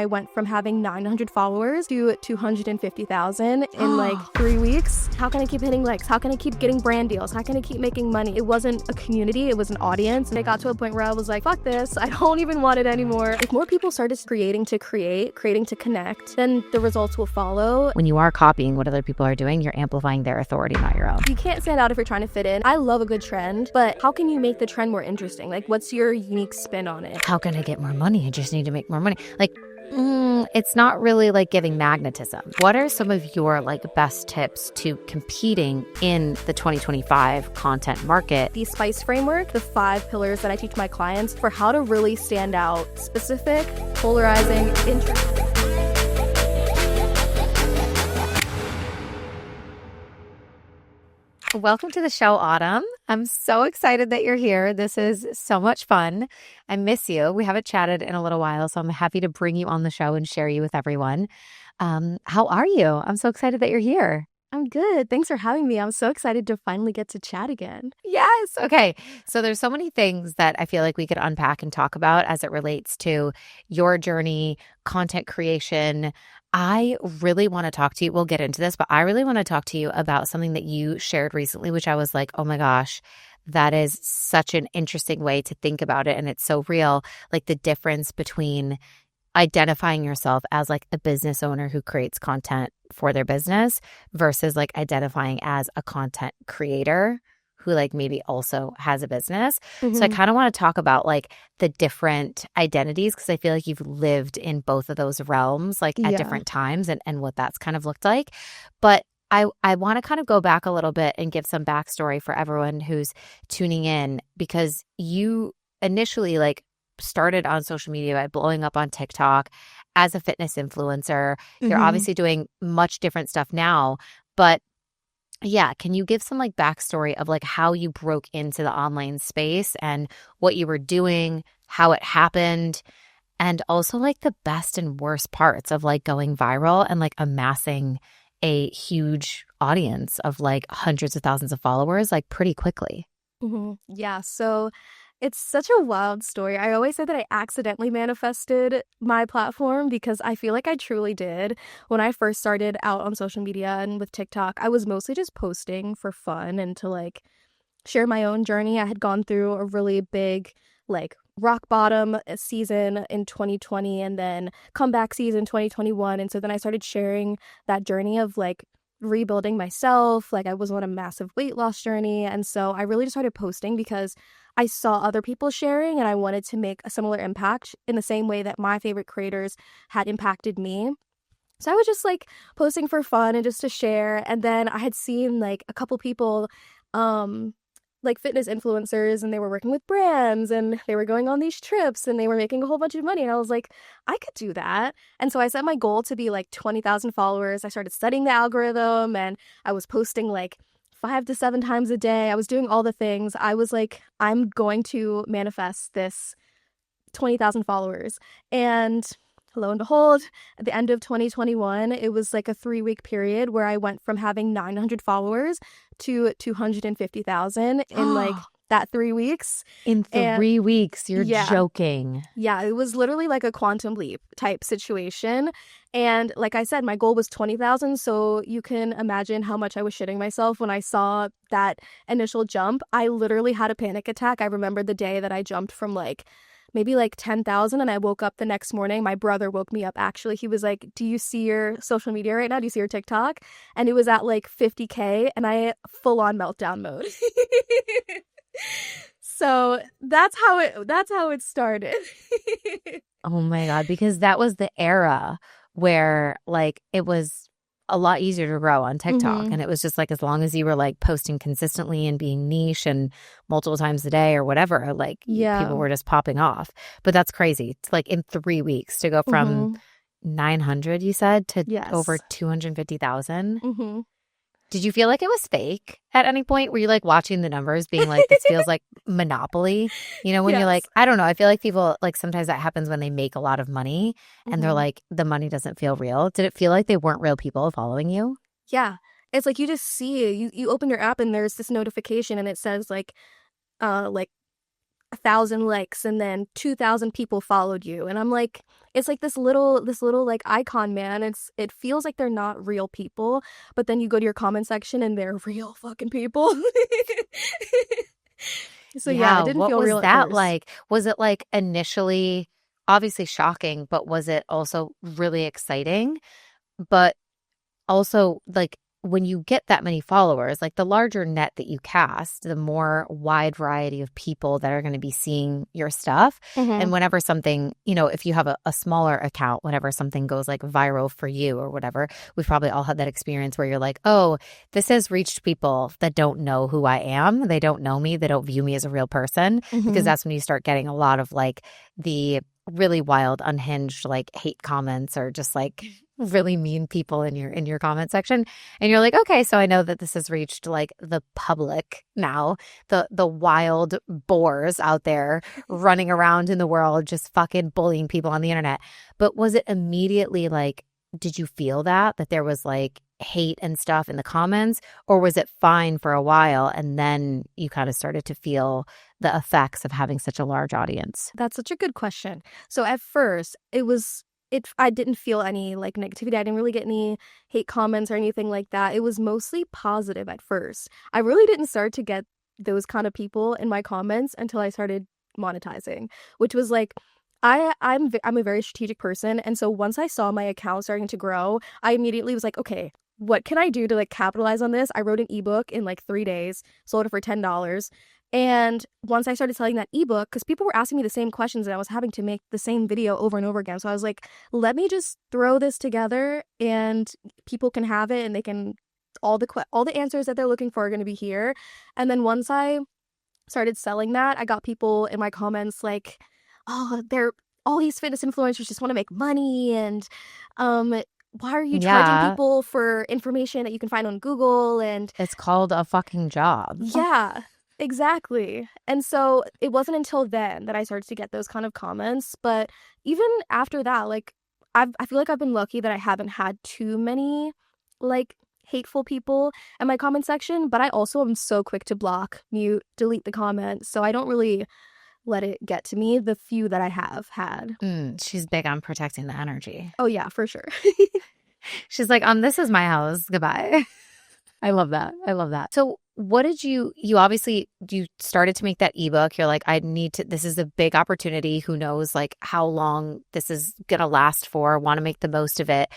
I went from having 900 followers to 250,000 in like 3 weeks. How can I keep hitting likes? How can I keep getting brand deals? How can I keep making money? It wasn't a community, it was an audience. And it got to a point where I was like, fuck this, I don't even want it anymore. If more people started creating to connect, then the results will follow. When you are copying what other people are doing, you're amplifying their authority, not your own. You can't stand out if you're trying to fit in. I love a good trend, but how can you make the trend more interesting? Like, what's your unique spin on it? How can I get more money? I just need to make more money. Like, it's not really like giving magnetism. What are some of your like best tips to competing in the 2025 content market? The S.P.I.C.E framework, the 5 pillars that I teach my clients for how to really stand out: specific, polarizing, interesting. Welcome to the show, Autumn. I'm so excited that you're here. This is so much fun. I miss you. We haven't chatted in a little while, so I'm happy to bring you on the show and share you with everyone. How are you? I'm so excited that you're here. I'm good. Thanks for having me. I'm so excited to finally get to chat again. Yes. Okay. So there's so many things that I feel like we could unpack and talk about as it relates to your journey, content creation. I really want to talk to you. We'll get into this, but I really want to talk to you about something that you shared recently, which I was like, oh my gosh, that is such an interesting way to think about it. And it's so real, like the difference between identifying yourself as like a business owner who creates content for their business versus like identifying as a content creator who like maybe also has a business. Mm-hmm. So I kind of want to talk about like the different identities, because I feel like you've lived in both of those realms like at different times and what that's kind of looked like. But I want to kind of go back a little bit and give some backstory for everyone who's tuning in, because you initially like started on social media by blowing up on TikTok as a fitness influencer. Mm-hmm. You're obviously doing much different stuff now, but yeah, can you give some like backstory of like how you broke into the online space and what you were doing, how it happened, and also like the best and worst parts of like going viral and like amassing a huge audience of like hundreds of thousands of followers like pretty quickly? Mm-hmm. Yeah, so it's such a wild story. I always say that I accidentally manifested my platform, because I feel like I truly did. When I first started out on social media and with TikTok, I was mostly just posting for fun and to like share my own journey. I had gone through a really big like rock bottom season in 2020 and then comeback season 2021. And so then I started sharing that journey of like rebuilding myself. Like I was on a massive weight loss journey. And so I really just started posting because I saw other people sharing and I wanted to make a similar impact in the same way that my favorite creators had impacted me. So I was just like posting for fun and just to share. And then I had seen like a couple people like fitness influencers, and they were working with brands and they were going on these trips and they were making a whole bunch of money. And I was like, I could do that. And so I set my goal to be like 20,000 followers. I started studying the algorithm and I was posting like 5 to 7 times a day. I was doing all the things. I was like, I'm going to manifest this 20,000 followers. And lo and behold, at the end of 2021, it was like a 3-week period where I went from having 900 followers to 250,000 in like that 3 weeks. In 3 weeks, you're joking. Yeah, it was literally like a quantum leap type situation. And like I said, my goal was 20,000. So you can imagine how much I was shitting myself when I saw that initial jump. I literally had a panic attack. I remember the day that I jumped from like maybe like 10,000, and I woke up the next morning. My brother woke me up, actually. He was like, do you see your social media right now? Do you see your TikTok? And it was at like 50K, and I full on meltdown mode. So that's how it started. Oh my God, because that was the era where like it was a lot easier to grow on TikTok. Mm-hmm. And it was just like, as long as you were like posting consistently and being niche and multiple times a day or whatever, like people were just popping off. But that's crazy. It's like in 3 weeks to go from 900, you said, to over 250,000. Mm-hmm. Did you feel like it was fake at any point? Were you like watching the numbers being like, this feels like Monopoly? You know, when you're like, I don't know. I feel like people, like sometimes that happens when they make a lot of money and they're like, the money doesn't feel real. Did it feel like they weren't real people following you? Yeah. It's like you just see, you open your app and there's this notification and it says like 1,000 likes and then 2,000 people followed you. And I'm like, it's like this little like icon, man. It feels like they're not real people, but then you go to your comment section and they're real fucking people. So yeah, Yeah, it didn't what feel was real at that first. like? Was it like initially obviously shocking, but was it also really exciting? But also, like, when you get that many followers, like the larger net that you cast, the more wide variety of people that are going to be seeing your stuff. Hmm. And whenever something, you know, if you have a smaller account, whenever something goes like viral for you or whatever, we've probably all had that experience where you're like, oh, this has reached people that don't know who I am. They don't know me. They don't view me as a real person, because Hmm. that's when you start getting a lot of like the really wild, unhinged, like hate comments or just like really mean people in your comment section. And you're like, okay, so I know that this has reached like the public now, the wild boars out there running around in the world just fucking bullying people on the internet. But was it immediately like, did you feel that there was like hate and stuff in the comments, or was it fine for a while and then you kind of started to feel the effects of having such a large audience? That's such a good question. So at first, I didn't feel any like negativity. I didn't really get any hate comments or anything like that. It was mostly positive at first. I really didn't start to get those kind of people in my comments until I started monetizing, which was like I'm a very strategic person, and so once I saw my account starting to grow, I immediately was like, okay, what can I do to like capitalize on this? I wrote an ebook in like 3 days, sold it for $10. And once I started selling that ebook, because people were asking me the same questions and I was having to make the same video over and over again. So I was like, let me just throw this together and people can have it and they can, all the answers that they're looking for are going to be here. And then once I started selling that, I got people in my comments like, oh, they're all these fitness influencers just want to make money. And um, why are you charging Yeah, people for information that you can find on Google? And it's called a fucking job. yeah, exactly. And so it wasn't until then that I started to get those kind of comments. But even after that, like I feel like I've been lucky that I haven't had too many like hateful people in my comment section, but I also am so quick to block, mute, delete the comments. So I don't really let it get to me, the few that I have had. She's big on protecting the energy. Oh yeah, for sure. She's like, this is my house. Goodbye. I love that. I love that. So what did you obviously, you started to make that ebook. You're like, I need to, this is a big opportunity. Who knows like how long this is going to last for, want to make the most of it.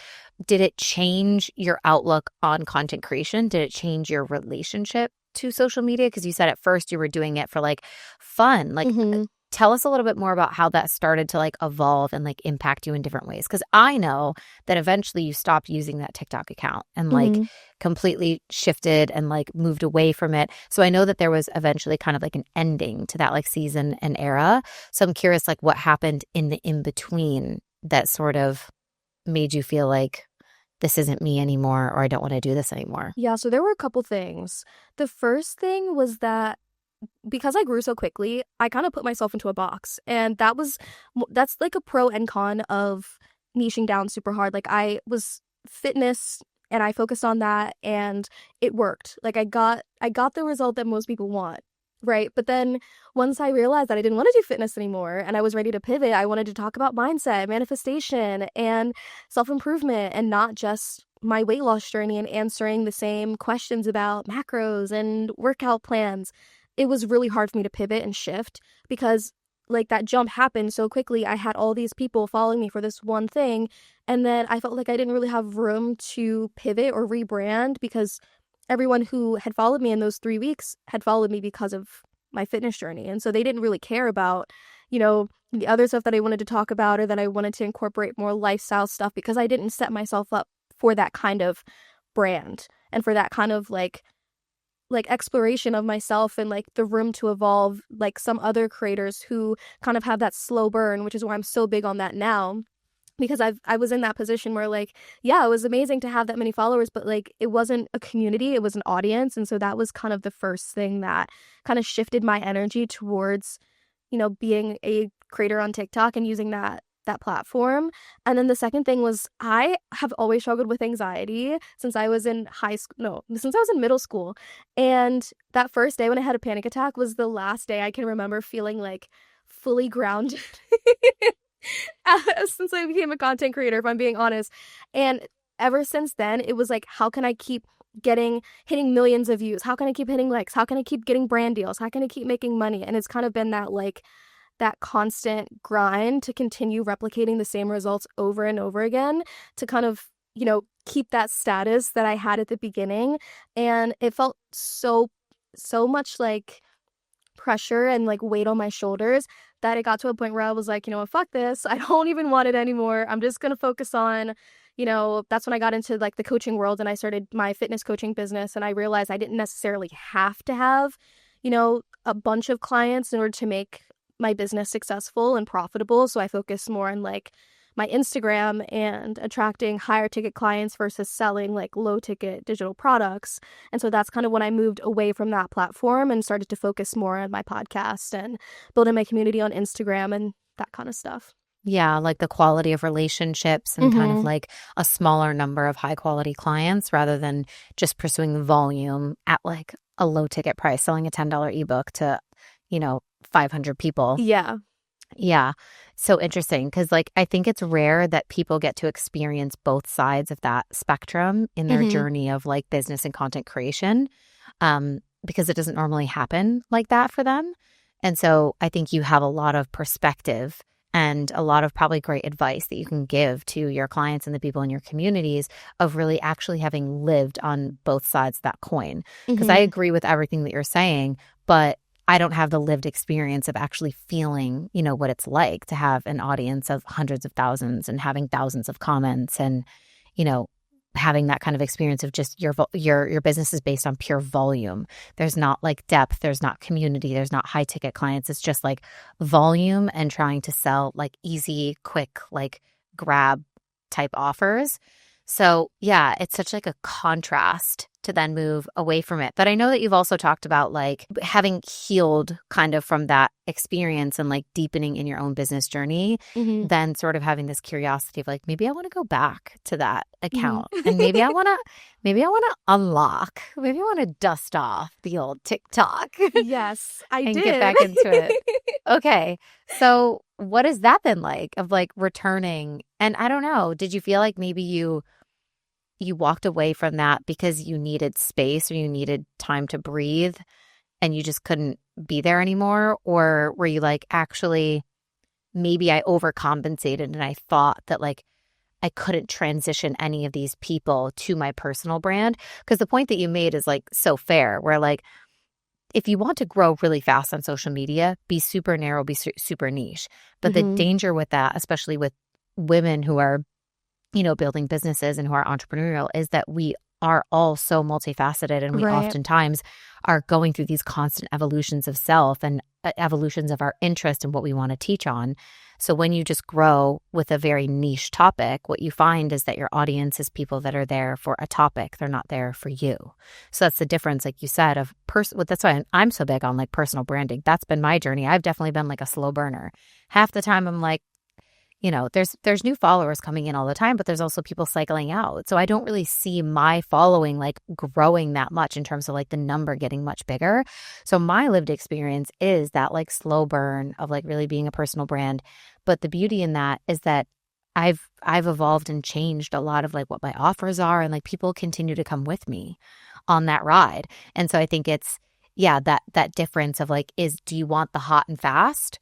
Did it change your outlook on content creation? Did it change your relationship to social media? Because you said at first you were doing it for like fun. Like, Hmm. tell us a little bit more about how that started to like evolve and like impact you in different ways. Because I know that eventually you stopped using that TikTok account and like Hmm. completely shifted and like moved away from it. So I know that there was eventually kind of like an ending to that like season and era. So I'm curious like what happened in the in between that sort of made you feel like this isn't me anymore, or I don't want to do this anymore. Yeah, so there were a couple things. The first thing was that because I grew so quickly, I kind of put myself into a box. And that's like a pro and con of niching down super hard. Like I was fitness and I focused on that and it worked. Like I got the result that most people want. Right. But then once I realized that I didn't want to do fitness anymore and I was ready to pivot, I wanted to talk about mindset, manifestation, and self improvement and not just my weight loss journey and answering the same questions about macros and workout plans. It was really hard for me to pivot and shift because like that jump happened so quickly. I had all these people following me for this one thing. And then I felt like I didn't really have room to pivot or rebrand because everyone who had followed me in those 3 weeks had followed me because of my fitness journey. And so they didn't really care about, the other stuff that I wanted to talk about or that I wanted to incorporate more lifestyle stuff because I didn't set myself up for that kind of brand and for that kind of like exploration of myself and like the room to evolve like some other creators who kind of have that slow burn, which is why I'm so big on that now because I was in that position where like yeah, it was amazing to have that many followers, but like it wasn't a community, it was an audience. And so that was kind of the first thing that kind of shifted my energy towards being a creator on TikTok and using that that platform. And then the second thing was I have always struggled with anxiety since I was in high school. No, since I was in middle school. And that first day when I had a panic attack was the last day I can remember feeling like fully grounded since I became a content creator, if I'm being honest. And ever since then, it was like, how can I keep hitting millions of views? How can I keep hitting likes? How can I keep getting brand deals? How can I keep making money? And it's kind of been that like that constant grind to continue replicating the same results over and over again to kind of, keep that status that I had at the beginning. And it felt so much like pressure and like weight on my shoulders that it got to a point where I was like, fuck this. I don't even want it anymore. I'm just going to focus on, that's when I got into like the coaching world and I started my fitness coaching business. And I realized I didn't necessarily have to have, a bunch of clients in order to make my business successful and profitable. So I focused more on like my Instagram and attracting higher ticket clients versus selling like low ticket digital products. And so that's kind of when I moved away from that platform and started to focus more on my podcast and building my community on Instagram and that kind of stuff. Yeah, like the quality of relationships and kind of like a smaller number of high quality clients rather than just pursuing the volume at like a low ticket price, selling a $10 ebook to, 500 people. Yeah. Yeah. So interesting because like I think it's rare that people get to experience both sides of that spectrum in their journey of like business and content creation because it doesn't normally happen like that for them. And so I think you have a lot of perspective and a lot of probably great advice that you can give to your clients and the people in your communities of really actually having lived on both sides of that coin. Because I agree with everything that you're saying, but I don't have the lived experience of actually feeling, what it's like to have an audience of hundreds of thousands and having thousands of comments and, having that kind of experience of just your business is based on pure volume. There's not like depth, there's not community, there's not high ticket clients. It's just like volume and trying to sell like easy, quick, like grab type offers. So yeah, it's such like a contrast to then move away from it. But I know that you've also talked about like having healed kind of from that experience and like deepening in your own business journey, then sort of having this curiosity of like, maybe I want to go back to that account and maybe I want to unlock, maybe I want to dust off the old TikTok. Yes, I and did. get back into it. Okay. So what has that been like of like returning? And I don't know, did you feel like maybe you walked away from that because you needed space or you needed time to breathe and you just couldn't be there anymore? Or were you like, actually, maybe I overcompensated and I thought that like I couldn't transition any of these people to my personal brand? Because the point that you made is like so fair, where like, if you want to grow really fast on social media, be super narrow, be super niche. But the danger with that, especially with women who are building businesses and who are entrepreneurial, is that we are all so multifaceted and we oftentimes are going through these constant evolutions of self and evolutions of our interest and what we want to teach on. So when you just grow with a very niche topic, what you find is that your audience is people that are there for a topic. They're not there for you. So that's the difference, like you said, of that's why I'm so big on like personal branding. That's been my journey. I've definitely been like a slow burner. Half the time I'm like, there's new followers coming in all the time, but there's also people cycling out. So I don't really see my following like growing that much in terms of like the number getting much bigger. So my lived experience is that like slow burn of like really being a personal brand. But the beauty in that is that I've evolved and changed a lot of like what my offers are, and like people continue to come with me on that ride. And so I think it's that difference of like, do you want the hot and fast?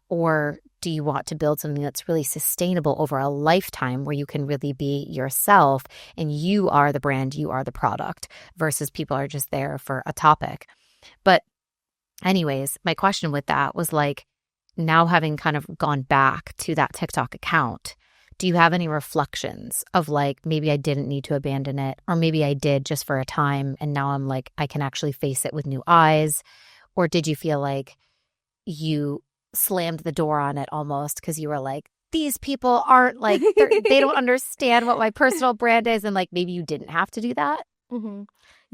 Or do you want to build something that's really sustainable over a lifetime where you can really be yourself and you are the brand, you are the product, versus people are just there for a topic? But anyways, my question with that was like, now having kind of gone back to that TikTok account, do you have any reflections of like, maybe I didn't need to abandon it, or maybe I did just for a time and now I'm like, I can actually face it with new eyes? Or did you feel like you slammed the door on it almost because you were like, these people aren't like, they don't understand what my personal brand is, and like maybe you didn't have to do that?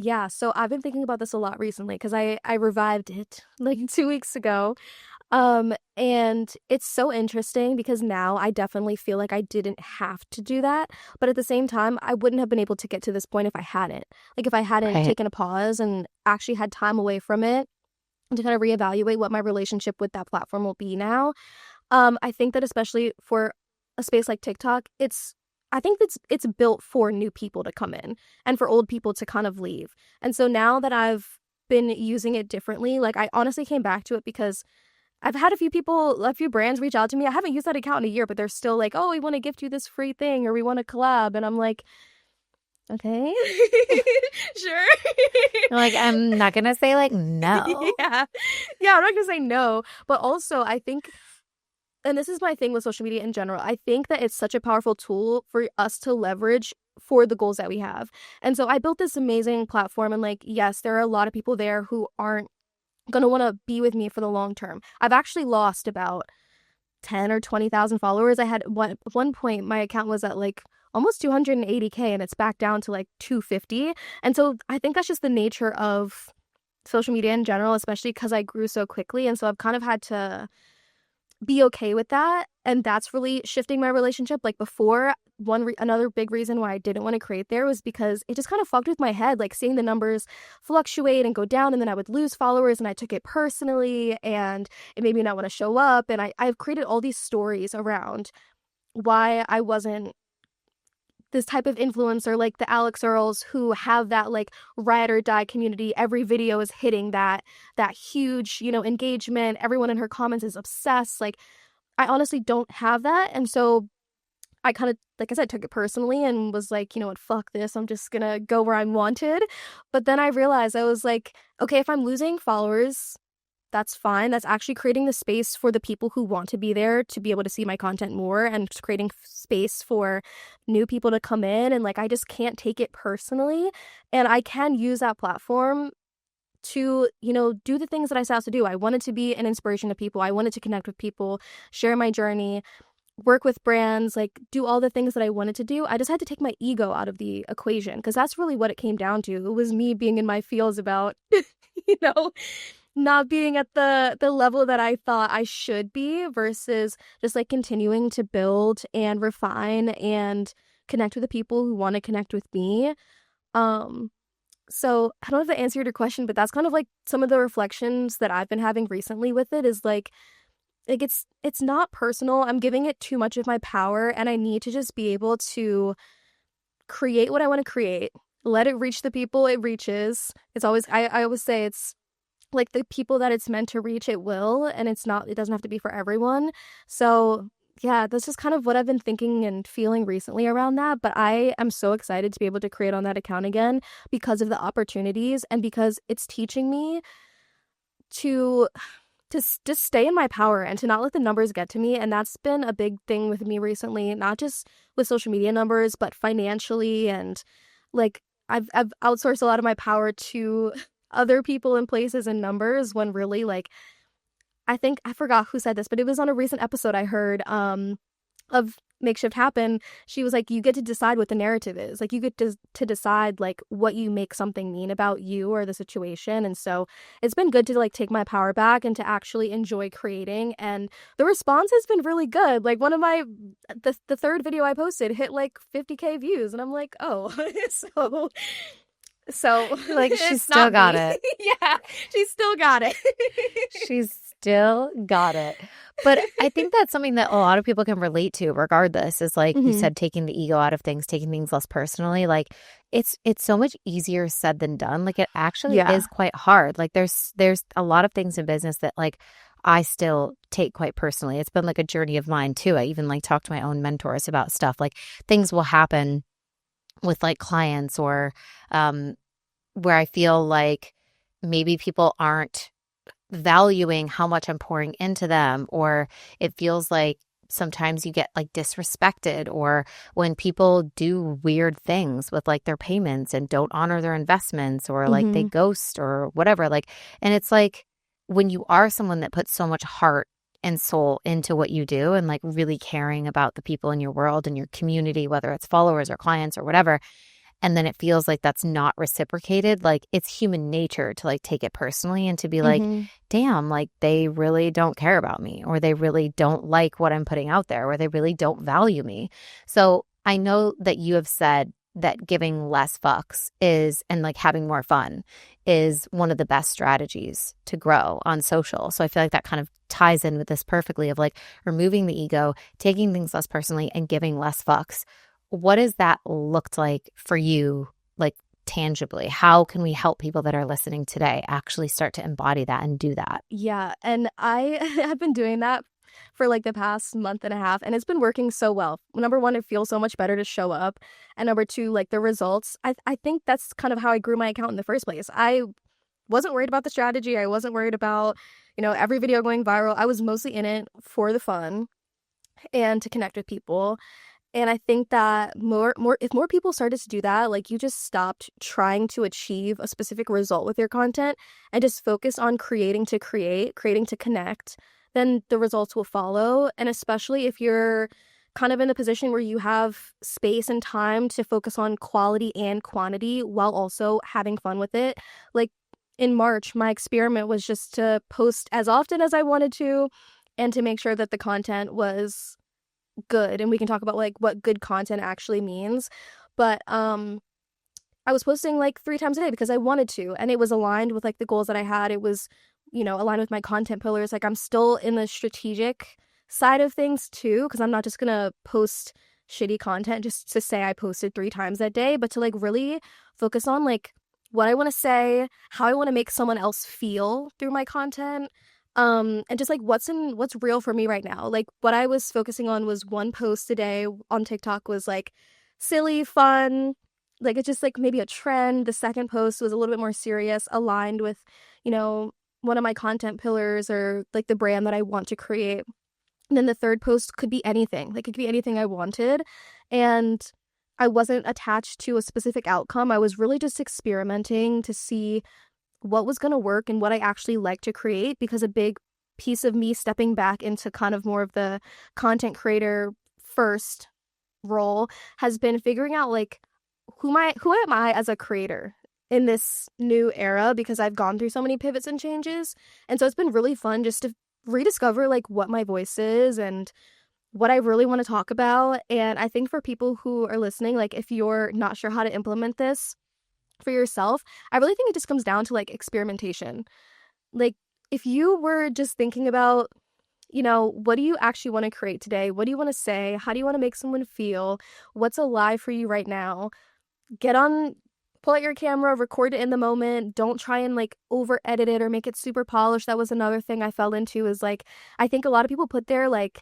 Yeah, so I've been thinking about this a lot recently because I revived it like 2 weeks ago. And it's so interesting because now I definitely feel like I didn't have to do that. But at the same time, I wouldn't have been able to get to this point if I hadn't. Like if I hadn't Right. taken a pause and actually had time away from it to kind of reevaluate what my relationship with that platform will be now. I think that especially for a space like TikTok, I think it's built for new people to come in and for old people to kind of leave. And so now that I've been using it differently, like I honestly came back to it because I've had a few brands reach out to me. I haven't used that account in a year, but they're still like, "Oh, we want to gift you this free thing or we want to collab." And I'm like, "Okay." Sure. You're like, I'm not gonna say like no. Yeah. Yeah, I'm not going to say no, but also I think, and this is my thing with social media in general, I think that it's such a powerful tool for us to leverage for the goals that we have. And so I built this amazing platform, and like, yes, there are a lot of people there who aren't going to want to be with me for the long term. I've actually lost about 10 or 20,000 followers. I had one point my account was at like almost 280K and it's back down to like 250. And so I think that's just the nature of social media in general, especially because I grew so quickly. And so I've kind of had to be okay with that, and that's really shifting my relationship. Like before, another big reason why I didn't want to create there was because it just kind of fucked with my head, like seeing the numbers fluctuate and go down, and then I would lose followers, and I took it personally, and it made me not want to show up. And I've created all these stories around why I wasn't this type of influencer like the Alex Earls who have that like ride or die community. Every video is hitting that huge, engagement. Everyone in her comments is obsessed. Like I honestly don't have that. And so I kind of, like I said, took it personally and was like, you know what, fuck this. I'm just gonna go where I'm wanted. But then I realized I was like, okay, if I'm losing followers, that's fine. That's actually creating the space for the people who want to be there to be able to see my content more, and just creating space for new people to come in. And like, I just can't take it personally. And I can use that platform to, do the things that I set out to do. I wanted to be an inspiration to people. I wanted to connect with people, share my journey, work with brands, like do all the things that I wanted to do. I just had to take my ego out of the equation because that's really what it came down to. It was me being in my feels about, you know, not being at the level that I thought I should be versus just like continuing to build and refine and connect with the people who want to connect with me. Um so I don't know if that answered your question, but that's kind of like some of the reflections that I've been having recently with it is like it's not personal. I'm giving it too much of my power, and I need to just be able to create what I want to create. Let it reach the people it reaches. It's always I always say it's like the people that it's meant to reach, it will, and it doesn't have to be for everyone. So yeah, that's just kind of what I've been thinking and feeling recently around that. But I am so excited to be able to create on that account again because of the opportunities and because it's teaching me to just stay in my power and to not let the numbers get to me. And that's been a big thing with me recently, not just with social media numbers, but financially. And like I've outsourced a lot of my power to other people and places and numbers when really like I think I forgot who said this, but it was on a recent episode I heard of Makeshift Happen. She was like, you get to decide what the narrative is. Like you get to decide like what you make something mean about you or the situation. And so it's been good to like take my power back and to actually enjoy creating. And the response has been really good. Like one of the third video I posted hit like 50K views, and I'm like, oh, so Like she's it's still not got me. it. Yeah, she still got it. She's still got it. But I think that's something that a lot of people can relate to regardless, is like you Hmm. said, taking the ego out of things, taking things less personally. Like it's so much easier said than done. Like it actually Yeah. is quite hard. Like there's a lot of things in business that like I still take quite personally. It's been like a journey of mine too. I even like talk to my own mentors about stuff. Like things will happen with like clients or where I feel like maybe people aren't valuing how much I'm pouring into them, or it feels like sometimes you get like disrespected, or when people do weird things with like their payments and don't honor their investments, or like they Hmm. ghost or whatever. Like, and it's like when you are someone that puts so much heart and soul into what you do and like really caring about the people in your world and your community, whether it's followers or clients or whatever, and then it feels like that's not reciprocated, like it's human nature to like take it personally and to be like, Mm-hmm. damn, like they really don't care about me, or they really don't like what I'm putting out there, or they really don't value me. So I know that you have said that giving less fucks is, and like having more fun is one of the best strategies to grow on social. So I feel like that kind of ties in with this perfectly of like removing the ego, taking things less personally, and giving less fucks. What has that looked like for you, like tangibly? How can we help people that are listening today actually start to embody that and do that? Yeah, and I have been doing that for like the past month and a half, and it's been working so well. Number one, it feels so much better to show up, and number two, like the results. I think that's kind of how I grew my account in the first place. I wasn't worried about the strategy. I wasn't worried about, every video going viral. I was mostly in it for the fun and to connect with people. And I think that if more people started to do that, like you just stopped trying to achieve a specific result with your content and just focus on creating to create, creating to connect, then the results will follow. And especially if you're kind of in the position where you have space and time to focus on quality and quantity while also having fun with it. Like in March, my experiment was just to post as often as I wanted to and to make sure that the content was good, and we can talk about like what good content actually means. But I was posting like 3 times a day because I wanted to, and it was aligned with like the goals that I had. It was, aligned with my content pillars. Like I'm still in the strategic side of things too, because I'm not just gonna post shitty content just to say I posted 3 times that day, but to like really focus on like what I want to say, how I want to make someone else feel through my content, and just like what's real for me right now. Like what I was focusing on was one post a day on TikTok was like silly, fun, like it's just like maybe a trend. The second post was a little bit more serious, aligned with, you know, one of my content pillars or like the brand that I want to create. And then the third post could be anything. Like it could be anything I wanted. And I wasn't attached to a specific outcome. I was really just experimenting to see what was going to work and what I actually like to create, because a big piece of me stepping back into kind of more of the content creator first role has been figuring out like who am I as a creator in this new era, because I've gone through so many pivots and changes. And so it's been really fun just to rediscover like what my voice is and what I really want to talk about. And I think for people who are listening, like if you're not sure how to implement this for yourself, I really think it just comes down to like experimentation. Like if you were just thinking about, what do you actually want to create today? What do you want to say? How do you want to make someone feel? What's alive for you right now? Get on, pull out your camera, record it in the moment. Don't try and like over edit it or make it super polished. That was another thing I fell into, is like, I think a lot of people put their like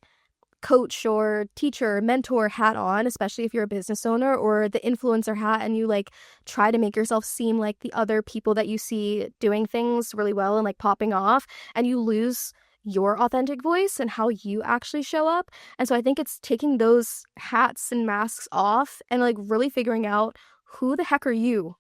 coach or teacher, mentor hat on, especially if you're a business owner, or the influencer hat, and you like try to make yourself seem like the other people that you see doing things really well and like popping off, and you lose your authentic voice and how you actually show up. And so I think it's taking those hats and masks off and like really figuring out who the heck are you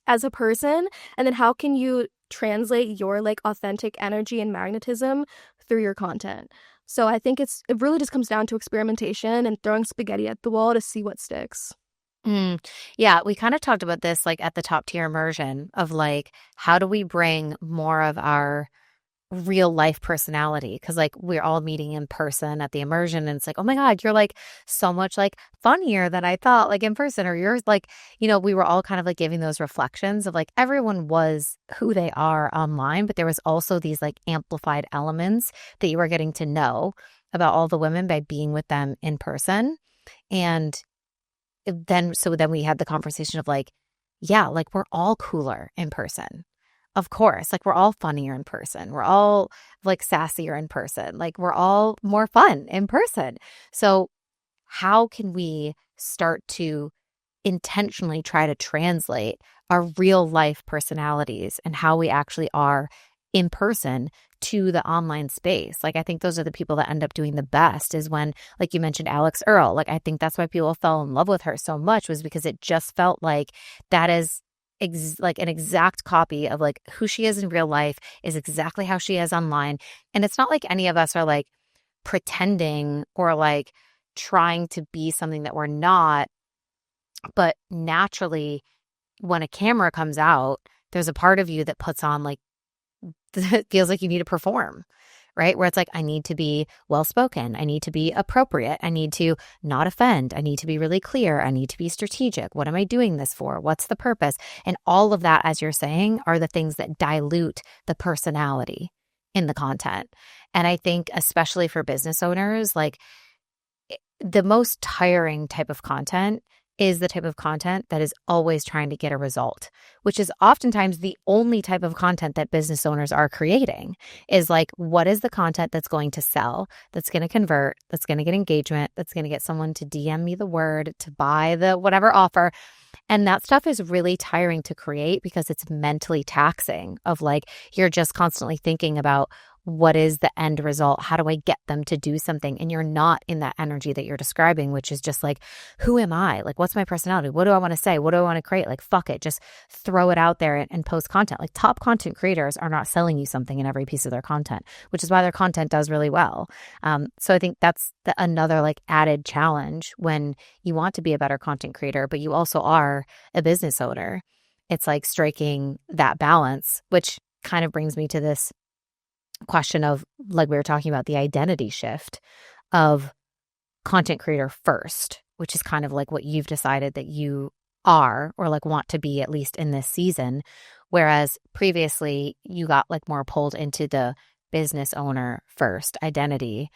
as a person, and then how can you translate your like authentic energy and magnetism through your content. So I think it really just comes down to experimentation and throwing spaghetti at the wall to see what sticks. Mm. Yeah, we kind of talked about this like at the top tier immersion of like, how do we bring more of our real life personality? Because like we're all meeting in person at the immersion, and it's like, oh my God, you're like so much like funnier than I thought, like in person. Or you're like, we were all kind of like giving those reflections of like everyone was who they are online, but there was also these like amplified elements that you were getting to know about all the women by being with them in person. And then we had the conversation of like, yeah, like we're all cooler in person. Of course, like we're all funnier in person. We're all like sassier in person. Like we're all more fun in person. So how can we start to intentionally try to translate our real life personalities and how we actually are in person to the online space? Like, I think those are the people that end up doing the best, is when, like you mentioned, Alex Earl. Like, I think that's why people fell in love with her so much, was because it just felt like that is like an exact copy of like who she is in real life is exactly how she is online. And it's not like any of us are like pretending or like trying to be something that we're not. But naturally, when a camera comes out, there's a part of you that puts on like, it feels like you need to perform, right? Where it's like, I need to be well spoken. I need to be appropriate. I need to not offend. I need to be really clear. I need to be strategic. What am I doing this for? What's the purpose? And all of that, as you're saying, are the things that dilute the personality in the content. And I think, especially for business owners, like the most tiring type of content is the type of content that is always trying to get a result, which is oftentimes the only type of content that business owners are creating is like, what is the content that's going to sell, that's going to convert, that's going to get engagement, that's going to get someone to DM me the word, to buy the whatever offer. And that stuff is really tiring to create because it's mentally taxing of like, you're just constantly thinking about what is the end result? How do I get them to do something? And you're not in that energy that you're describing, which is just like, who am I? Like, what's my personality? What do I want to say? What do I want to create? Like, fuck it. Just throw it out there and post content. Like top content creators are not selling you something in every piece of their content, which is why their content does really well. So I think that's another like added challenge when you want to be a better content creator, but you also are a business owner. It's like striking that balance, which kind of brings me to this question of, like we were talking about, the identity shift of content creator first, which is kind of like what you've decided that you are or like want to be, at least in this season. Whereas previously you got like more pulled into the business owner first identity.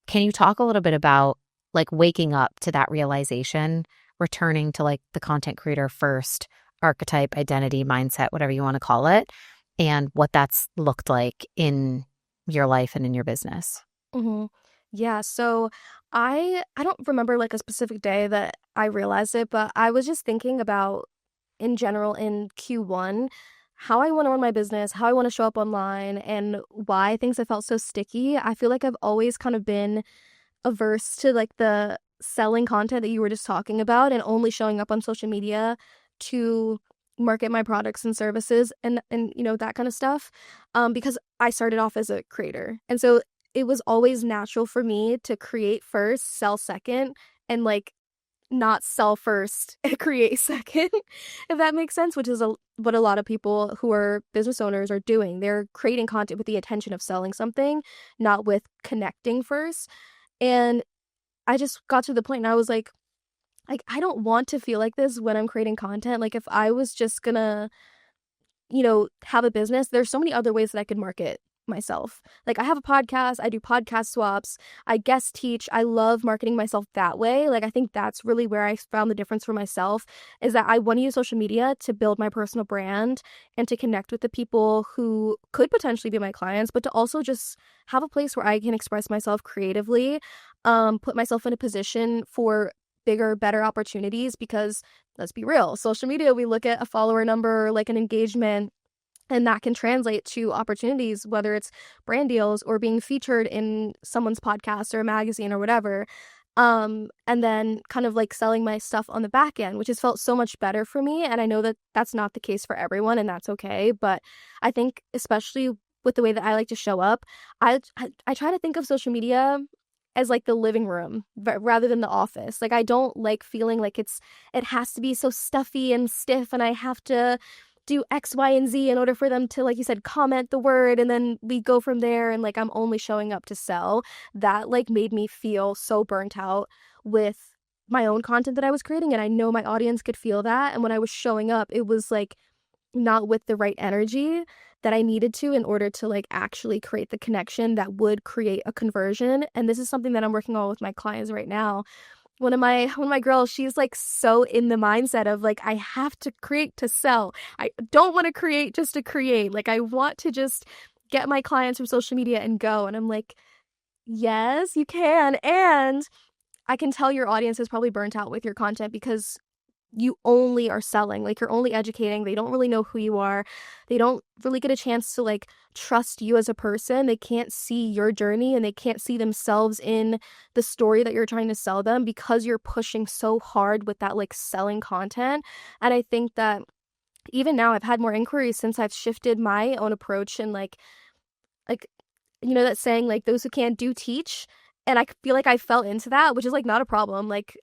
Can you talk a little bit about like waking up to that realization, returning to like the content creator first archetype, identity, mindset, whatever you want to call it, and what that's looked like in your life and in your business? Mhm. Yeah, so I don't remember like a specific day that I realized it, but I was just thinking about in general in Q1 how I want to run my business, how I want to show up online, and why things have felt so sticky. I feel like I've always kind of been averse to like the selling content that you were just talking about and only showing up on social media to market my products and services and you know that kind of stuff, because I started off as a creator, and so it was always natural for me to create first, sell second, and like not sell first and create second, if that makes sense, which is what a lot of people who are business owners are doing. They're creating content with the intention of selling something, not with connecting first. And I just got to the point and I was like, I don't want to feel like this when I'm creating content. Like, if I was just gonna, you know, have a business, there's so many other ways that I could market myself. Like, I have a podcast, I do podcast swaps, I guest teach. I love marketing myself that way. Like, I think that's really where I found the difference for myself, is that I want to use social media to build my personal brand and to connect with the people who could potentially be my clients, but to also just have a place where I can express myself creatively, put myself in a position for bigger, better opportunities. Because let's be real, social media, we look at a follower number, like an engagement, and that can translate to opportunities, whether it's brand deals or being featured in someone's podcast or a magazine or whatever. And then kind of like selling my stuff on the back end, which has felt so much better for me. And I know that that's not the case for everyone, and that's okay. But I think, especially with the way that I like to show up, I try to think of social media as like the living room rather than the office. Like, I don't like feeling like it has to be so stuffy and stiff and I have to do X, Y, and Z in order for them to, like you said, comment the word, and then we go from there, and like I'm only showing up to sell. That like made me feel so burnt out with my own content that I was creating, and I know my audience could feel that. And when I was showing up, it was like not with the right energy that I needed to in order to like actually create the connection that would create a conversion. And this is something that I'm working on with my clients right now. One of my girls, she's like so in the mindset of like, I have to create to sell. I don't want to create just to create. Like, I want to just get my clients from social media and go. And I'm like, yes, you can. And I can tell your audience is probably burnt out with your content because you only are selling. Like, you're only educating. They don't really know who you are. They don't really get a chance to like trust you as a person. They can't see your journey and they can't see themselves in the story that you're trying to sell them because you're pushing so hard with that like selling content. And I think that even now I've had more inquiries since I've shifted my own approach, and like you know that saying, like, those who can't do teach. And I feel like I fell into that, which is like not a problem. Like,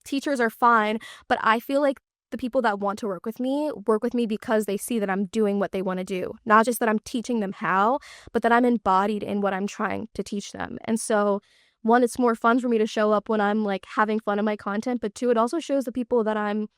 teachers are fine, but I feel like the people that want to work with me because they see that I'm doing what they want to do. Not just that I'm teaching them how, but that I'm embodied in what I'm trying to teach them. And so, one, it's more fun for me to show up when I'm like having fun in my content, but two, it also shows the people that I'm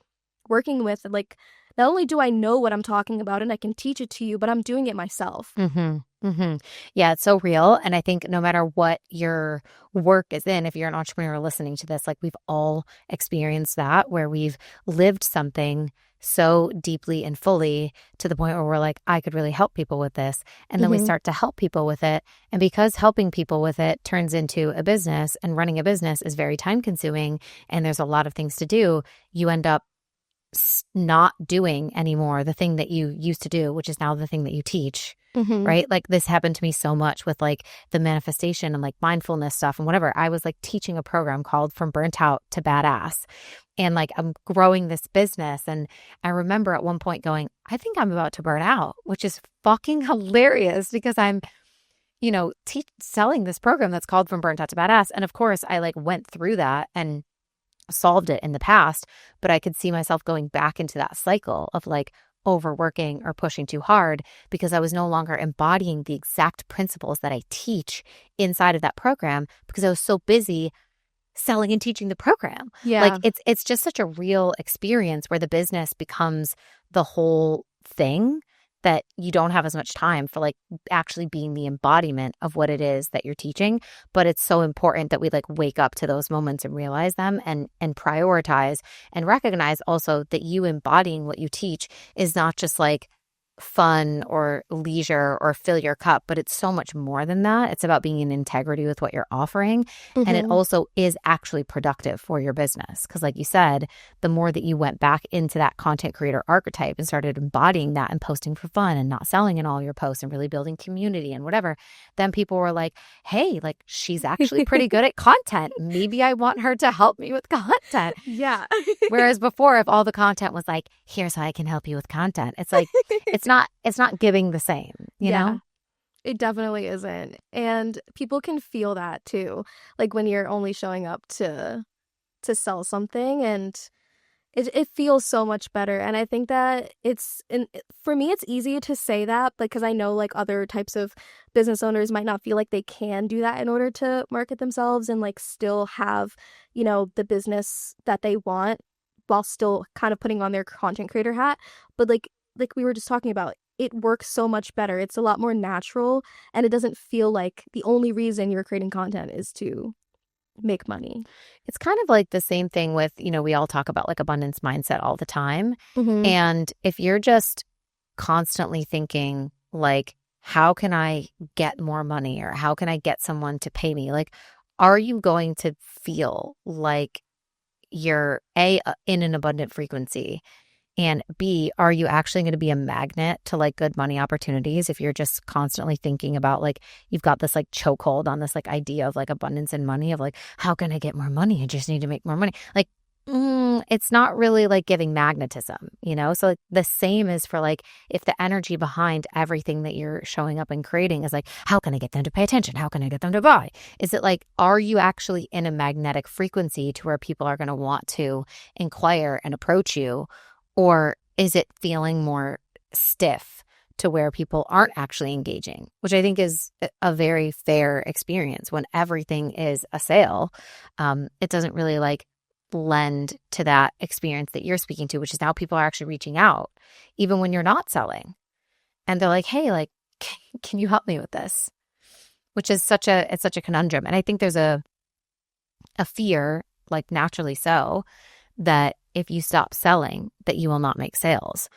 working with, like, not only do I know what I'm talking about and I can teach it to you, but I'm doing it myself. Mm-hmm. Mm-hmm. Yeah, it's so real. And I think no matter what your work is in, if you're an entrepreneur listening to this, like we've all experienced that where we've lived something so deeply and fully to the point where we're like, I could really help people with this. And then we start to help people with it. And because helping people with it turns into a business, and running a business is very time consuming and there's a lot of things to do, you end up not doing anymore the thing that you used to do, which is now the thing that you teach. Right? Like this happened to me so much with like the manifestation and like mindfulness stuff and whatever. I was like teaching a program called From Burnt Out to Badass. And like I'm growing this business. And I remember at one point going, I think I'm about to burn out, which is fucking hilarious because I'm, selling this program that's called From Burnt Out to Badass. And of course, I like went through that and solved it in the past, but I could see myself going back into that cycle of like overworking or pushing too hard because I was no longer embodying the exact principles that I teach inside of that program because I was so busy selling and teaching the program. Yeah. Like it's just such a real experience where the business becomes the whole thing that you don't have as much time for like actually being the embodiment of what it is that you're teaching. But it's so important that we like wake up to those moments and realize them and prioritize and recognize also that you embodying what you teach is not just like fun or leisure or fill your cup, but it's so much more than that. It's about being in integrity with what you're offering. And it also is actually productive for your business. Because like you said, the more that you went back into that content creator archetype and started embodying that and posting for fun and not selling in all your posts and really building community and whatever, then people were like, hey, like she's actually pretty good at content. Maybe I want her to help me with content. Yeah. Whereas before, if all the content was like, here's how I can help you with content, it's like, it's not giving the same, you know? It definitely isn't. And people can feel that too. Like when you're only showing up to sell something, and it feels so much better. And I think that for me, it's easy to say that because I know like other types of business owners might not feel like they can do that in order to market themselves and like still have, the business that they want while still kind of putting on their content creator hat. But like we were just talking about, it works so much better. It's a lot more natural, and it doesn't feel like the only reason you're creating content is to make money. It's kind of like the same thing with, we all talk about like abundance mindset all the time. And if you're just constantly thinking like, how can I get more money or how can I get someone to pay me? Like, are you going to feel like you're in an abundant frequency? And B, are you actually going to be a magnet to like good money opportunities if you're just constantly thinking about like, you've got this like chokehold on this like idea of like abundance and money of like, how can I get more money? I just need to make more money. Like, it's not really like giving magnetism, So like the same is for like, if the energy behind everything that you're showing up and creating is like, how can I get them to pay attention? How can I get them to buy? Is it like, are you actually in a magnetic frequency to where people are going to want to inquire and approach you? Or is it feeling more stiff to where people aren't actually engaging, which I think is a very fair experience when everything is a sale. It doesn't really like lend to that experience that you're speaking to, which is now people are actually reaching out, even when you're not selling. And they're like, hey, like, can you help me with this? Which is such a conundrum. And I think there's a fear, like naturally so, that if you stop selling, that you will not make sales.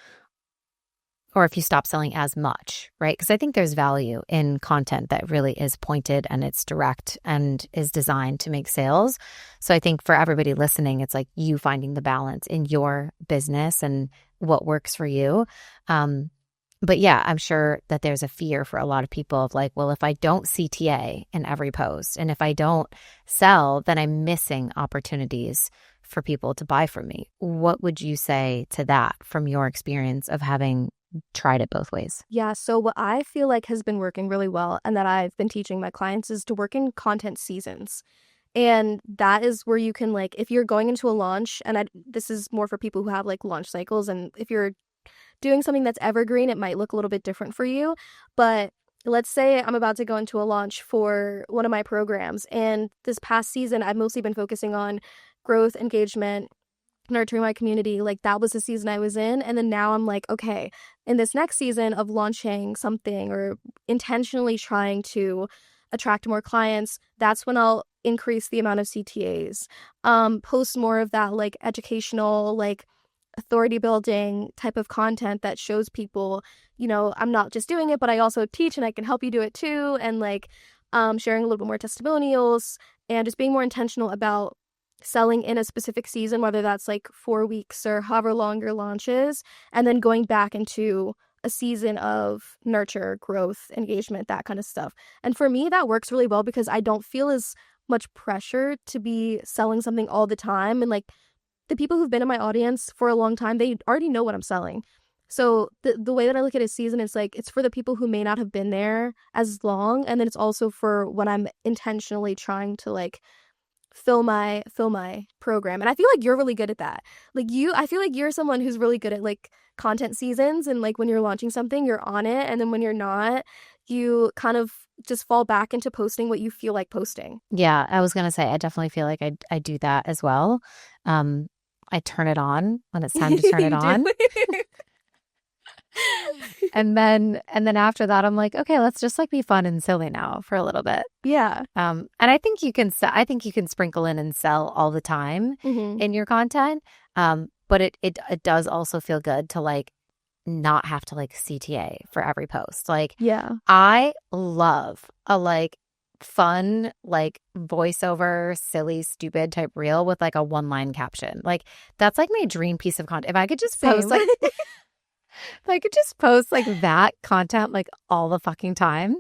Or if you stop selling as much, right? Because I think there's value in content that really is pointed and it's direct and is designed to make sales. So I think for everybody listening, it's like you finding the balance in your business and what works for you. But yeah, I'm sure that there's a fear for a lot of people of like, well, if I don't CTA in every post and if I don't sell, then I'm missing opportunities for people to buy from me. What would you say to that from your experience of having tried it both ways? Yeah, so what I feel like has been working really well and that I've been teaching my clients is to work in content seasons. And that is where you can like, if you're going into a launch, and this is more for people who have like launch cycles, and if you're doing something that's evergreen, it might look a little bit different for you. But let's say I'm about to go into a launch for one of my programs, and this past season, I've mostly been focusing on growth, engagement, nurturing my community. Like that was the season I was in. And then now I'm like, okay, in this next season of launching something or intentionally trying to attract more clients, that's when I'll increase the amount of CTAs, post more of that like educational, like authority building type of content that shows people, I'm not just doing it, but I also teach and I can help you do it too. And like sharing a little bit more testimonials and just being more intentional about selling in a specific season, whether that's like 4 weeks or however long your launch is, and then going back into a season of nurture, growth, engagement, that kind of stuff. And for me, that works really well because I don't feel as much pressure to be selling something all the time. And like the people who've been in my audience for a long time, they already know what I'm selling. So the way that I look at a season is like it's for the people who may not have been there as long, and then it's also for when I'm intentionally trying to like fill my program. And I feel like you're really good at that. I feel like you're someone who's really good at like content seasons, and like when you're launching something, you're on it, and then when you're not, you kind of just fall back into posting what you feel like posting. Yeah, I was gonna say I definitely feel like I do that as well. I turn it on when it's time to turn it You do. on. And then after that I'm like, okay, let's just like be fun and silly now for a little bit. Yeah. And I think you can sprinkle in and sell all the time Mm-hmm. in your content. But it does also feel good to like not have to like CTA for every post. Like Yeah. I love a like fun, like voiceover, silly, stupid type reel with like a one-line caption. Like that's like my dream piece of content. If I could just post Same. like if I could just post like that content like all the fucking time,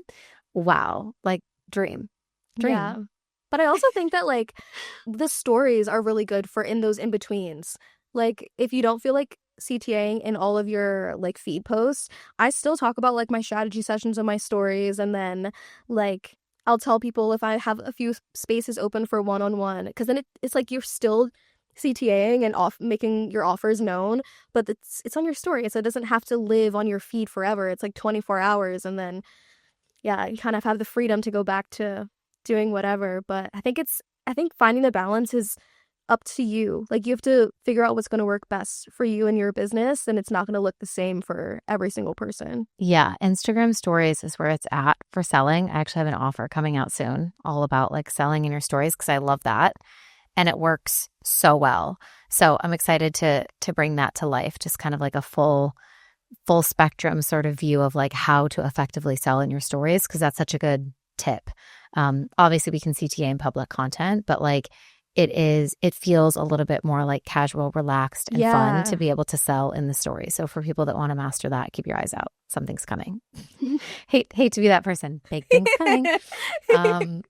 wow, like dream. Yeah. Dream. But I also think that like the stories are really good for in those in betweens. Like if you don't feel like CTAing in all of your like feed posts, I still talk about like my strategy sessions on my stories, and then like I'll tell people if I have a few spaces open for one-on-one, because then it's like you're still CTAing and off making your offers known, but it's on your story, so it doesn't have to live on your feed forever. It's like 24 hours, and then yeah, you kind of have the freedom to go back to doing whatever. But I think finding the balance is up to you. Like you have to figure out what's going to work best for you and your business, and it's not going to look the same for every single person. Yeah, Instagram stories is where it's at for selling. I actually have an offer coming out soon all about like selling in your stories because I love that. And it works so well. So I'm excited to bring that to life, just kind of like a full spectrum sort of view of like how to effectively sell in your stories, because that's such a good tip. Obviously we can CTA in public content, but like it feels a little bit more like casual, relaxed, and fun to Yeah. be able to sell in the story. So for people that want to master that, keep your eyes out. Something's coming. Hate to be that person. Big things coming.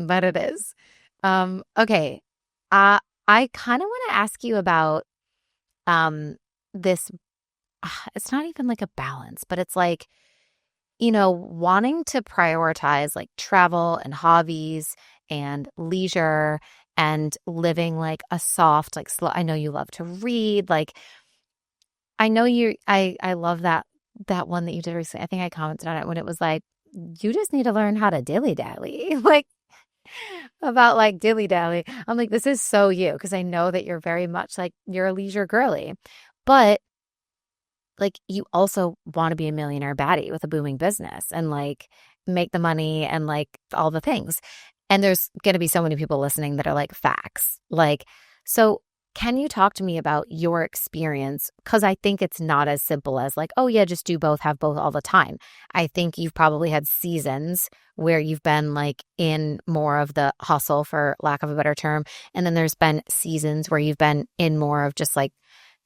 But it is. Okay. I kind of want to ask you about this. It's not even like a balance, but it's like, wanting to prioritize like travel and hobbies and leisure and living like a soft, like slow. I know you love to read. Like I know I love that one that you did recently. I think I commented on it when it was like, you just need to learn how to dilly dally. Like about like dilly dally. I'm like, this is so you, because I know that you're very much like you're a leisure girly, but like you also want to be a millionaire baddie with a booming business and like make the money and like all the things. And there's going to be so many people listening that are like facts. Like, so can you talk to me about your experience? Because I think it's not as simple as like, oh yeah, just do both, have both all the time. I think you've probably had seasons where you've been like in more of the hustle, for lack of a better term. And then there's been seasons where you've been in more of just like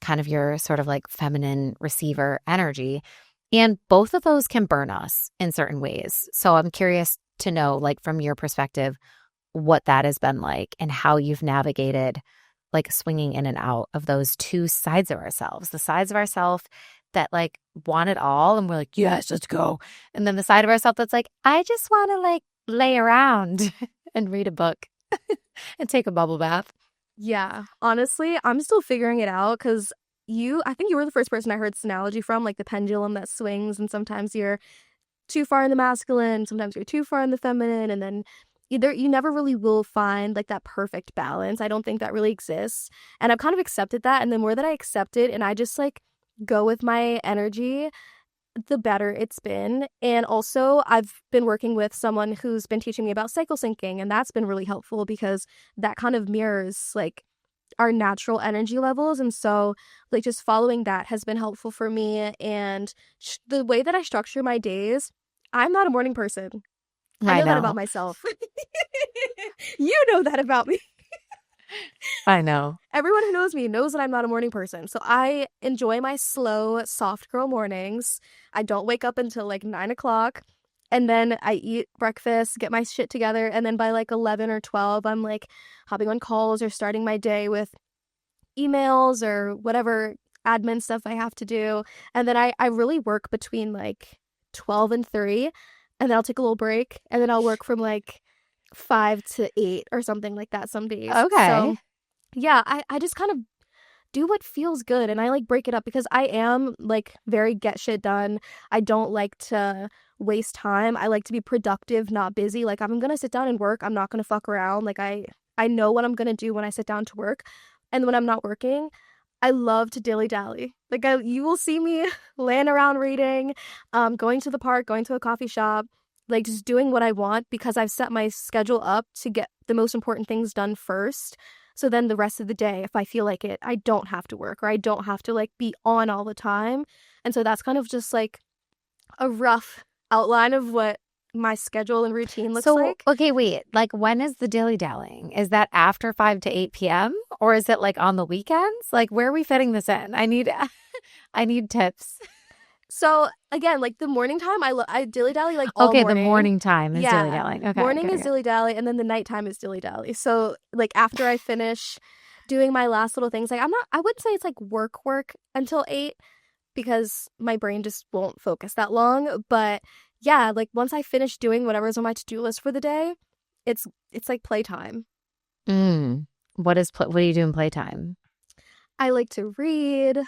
kind of your sort of like feminine receiver energy. And both of those can burn us in certain ways. So I'm curious to know, like, from your perspective, what that has been like and how you've navigated like swinging in and out of those two sides of ourselves, the sides of ourselves that like want it all and we're like, yes, let's go. And then the side of ourselves that's like, I just want to like lay around and read a book. and take a bubble bath. Yeah, honestly, I'm still figuring it out because I think you were the first person I heard this analogy from, like the pendulum that swings, and sometimes you're too far in the masculine, sometimes you're too far in the feminine, and then either you never really will find like that perfect balance. I don't think that really exists. And I've kind of accepted that. And the more that I accept it and I just like go with my energy, the better it's been. And also, I've been working with someone who's been teaching me about cycle syncing, and that's been really helpful because that kind of mirrors like our natural energy levels. And so, like, just following that has been helpful for me. And the way that I structure my days, I'm not a morning person. I I know that about know. myself. You know that about me. I know. Everyone who knows me knows that I'm not a morning person. So I enjoy my slow, soft girl mornings. I don't wake up until like 9 o'clock. And then I eat breakfast, get my shit together. And then by like 11 or 12, I'm like hopping on calls or starting my day with emails or whatever admin stuff I have to do. And then I really work between like 12 and 3. And then I'll take a little break. And then I'll work from like 5 to 8 or something like that some days. Okay. So yeah, I just kind of do what feels good and I like break it up because I am like very get shit done. I don't like to waste time. I like to be productive, not busy. Like if I'm gonna sit down and work, I'm not gonna fuck around. Like I know what I'm gonna do when I sit down to work. And when I'm not working, I love to dilly dally. Like you will see me laying around reading, going to the park, going to a coffee shop, like just doing what I want because I've set my schedule up to get the most important things done first. So then the rest of the day, if I feel like it, I don't have to work or I don't have to like be on all the time. And so that's kind of just like a rough outline of what my schedule and routine looks So, like. okay, wait. Like, when is the dilly dallying? Is that after 5 to 8 p.m. or is it like on the weekends? Like, where are we fitting this in? I need, I need tips. So again, like the morning time, I dilly dally like all Okay, the morning. morning time is dilly Yeah, dallying. Okay, morning okay, is okay. dilly dally, and then the nighttime is dilly dally. So like after I finish doing my last little things, like I wouldn't say it's like work until 8 because my brain just won't focus that long. But yeah, like once I finish doing whatever's on my to do list for the day, it's like playtime. Mm. What do you do in playtime? I like to read,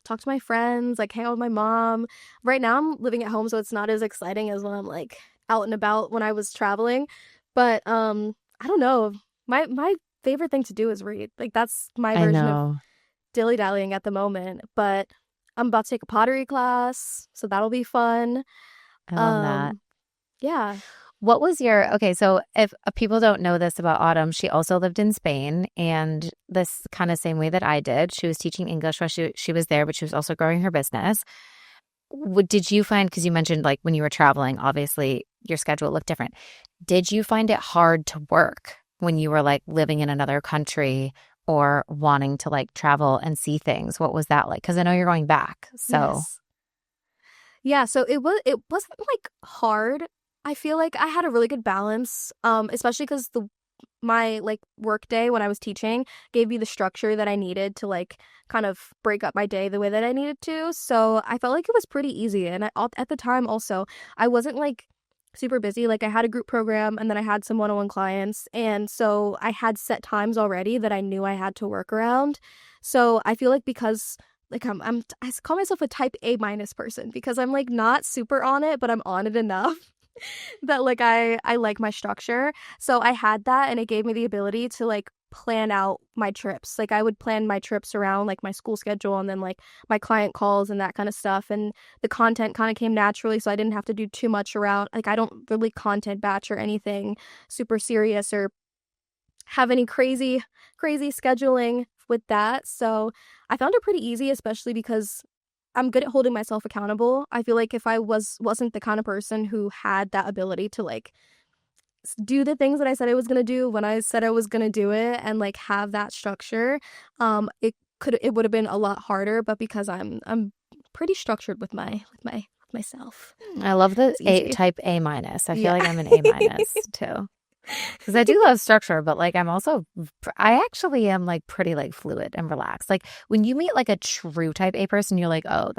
talk to my friends, like hang out with my mom. Right now I'm living at home, so it's not as exciting as when I'm like out and about when I was traveling. But I don't know. My favorite thing to do is read. Like that's my I version of know. dilly-dallying at the moment. But I'm about to take a pottery class, so that'll be fun. I love that. Um, yeah. What was your, okay, so if people don't know this about Autumn, she also lived in Spain and this kind of same way that I did. She was teaching English while she was there, but she was also growing her business. Did you find, because you mentioned like when you were traveling, obviously your schedule looked different. Did you find it hard to work when you were like living in another country or wanting to like travel and see things? What was that like? Because I know you're going back. So Yes. Yeah, so it wasn't like hard. I feel like I had a really good balance, especially because the my like work day when I was teaching gave me the structure that I needed to like kind of break up my day the way that I needed to. So I felt like it was pretty easy. And at the time also, I wasn't like super busy. Like I had a group program and then I had some one-on-one clients. And so I had set times already that I knew I had to work around. So I feel like because like I call myself a type A minus person because I'm like not super on it, but I'm on it enough that like I like my structure. So I had that and it gave me the ability to like plan out my trips. Like I would plan my trips around like my school schedule and then like my client calls and that kind of stuff, and the content kind of came naturally so I didn't have to do too much around like I don't really content batch or anything super serious or have any crazy scheduling with that. So I found it pretty easy, especially because I'm good at holding myself accountable. I feel like if I wasn't the kind of person who had that ability to like do the things that I said I was going to do when I said I was going to do it and like have that structure, it would have been a lot harder, but because I'm pretty structured with myself. I love the It's easy. type A minus. I feel Yeah. like I'm an A minus too. Because I do love structure, but like I actually am like pretty like fluid and relaxed. Like when you meet like a true type A person, you're like, oh,